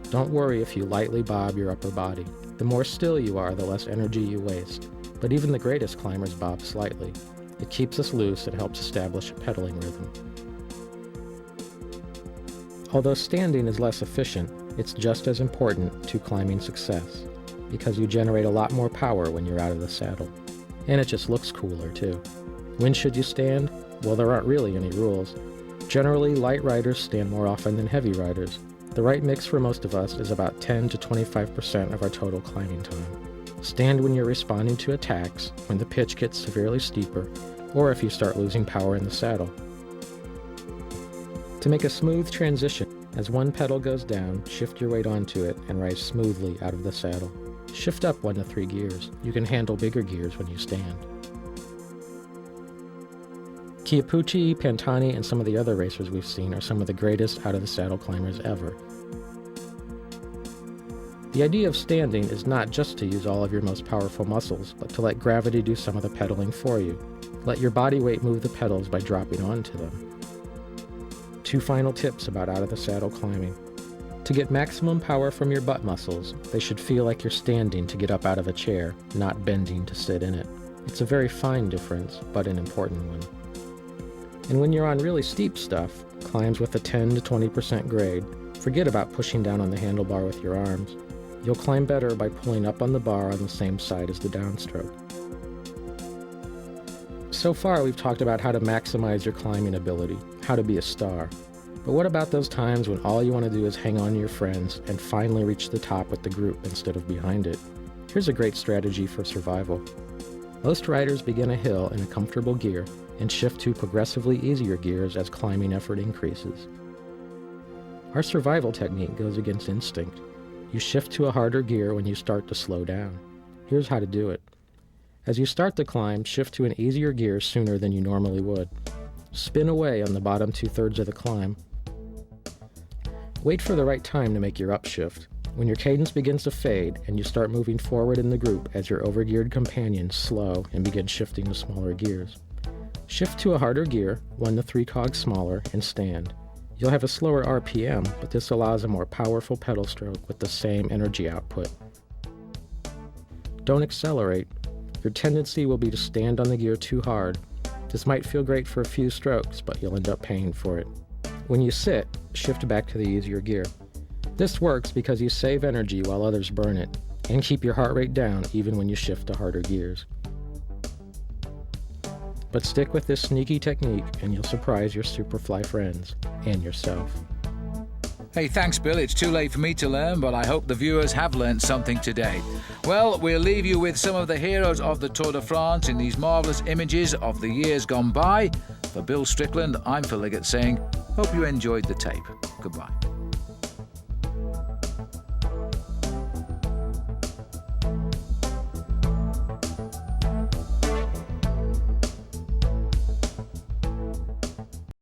don't worry if you lightly bob your upper body. The more still you are, the less energy you waste. But even the greatest climbers bob slightly. It keeps us loose and helps establish a pedaling rhythm. Although standing is less efficient, it's just as important to climbing success, because you generate a lot more power when you're out of the saddle. And it just looks cooler too. When should you stand? Well, there aren't really any rules. Generally, light riders stand more often than heavy riders. The right mix for most of us is about 10 to 25% of our total climbing time. Stand when you're responding to attacks, when the pitch gets severely steeper, or if you start losing power in the saddle. To make a smooth transition, as one pedal goes down, shift your weight onto it and rise smoothly out of the saddle. Shift up 1 to 3 gears. You can handle bigger gears when you stand. Chiappucci, Pantani, and some of the other racers we've seen are some of the greatest out-of-the-saddle climbers ever. The idea of standing is not just to use all of your most powerful muscles, but to let gravity do some of the pedaling for you. Let your body weight move the pedals by dropping onto them. 2 final tips about out-of-the-saddle climbing. To get maximum power from your butt muscles, they should feel like you're standing to get up out of a chair, not bending to sit in it. It's a very fine difference, but an important one. And when you're on really steep stuff, climbs with a 10 to 20% grade, forget about pushing down on the handlebar with your arms. You'll climb better by pulling up on the bar on the same side as the downstroke. So far, we've talked about how to maximize your climbing ability, how to be a star. But what about those times when all you want to do is hang on to your friends and finally reach the top with the group instead of behind it? Here's a great strategy for survival. Most riders begin a hill in a comfortable gear and shift to progressively easier gears as climbing effort increases. Our survival technique goes against instinct. You shift to a harder gear when you start to slow down. Here's how to do it. As you start the climb, shift to an easier gear sooner than you normally would. Spin away on the bottom 2/3 of the climb. Wait for the right time to make your upshift. When your cadence begins to fade and you start moving forward in the group as your overgeared companions slow and begin shifting to smaller gears. Shift to a harder gear, 1 to 3 cogs smaller, and stand. You'll have a slower RPM, but this allows a more powerful pedal stroke with the same energy output. Don't accelerate. Your tendency will be to stand on the gear too hard. This might feel great for a few strokes, but you'll end up paying for it. When you sit, shift back to the easier gear. This works because you save energy while others burn it, and keep your heart rate down even when you shift to harder gears. But stick with this sneaky technique and you'll surprise your Superfly friends and yourself. Hey, thanks, Bill. It's too late for me to learn, but I hope the viewers have learned something today. Well, we'll leave you with some of the heroes of the Tour de France in these marvellous images of the years gone by. For Bill Strickland, I'm Phil Liggett saying, hope you enjoyed the tape. Goodbye.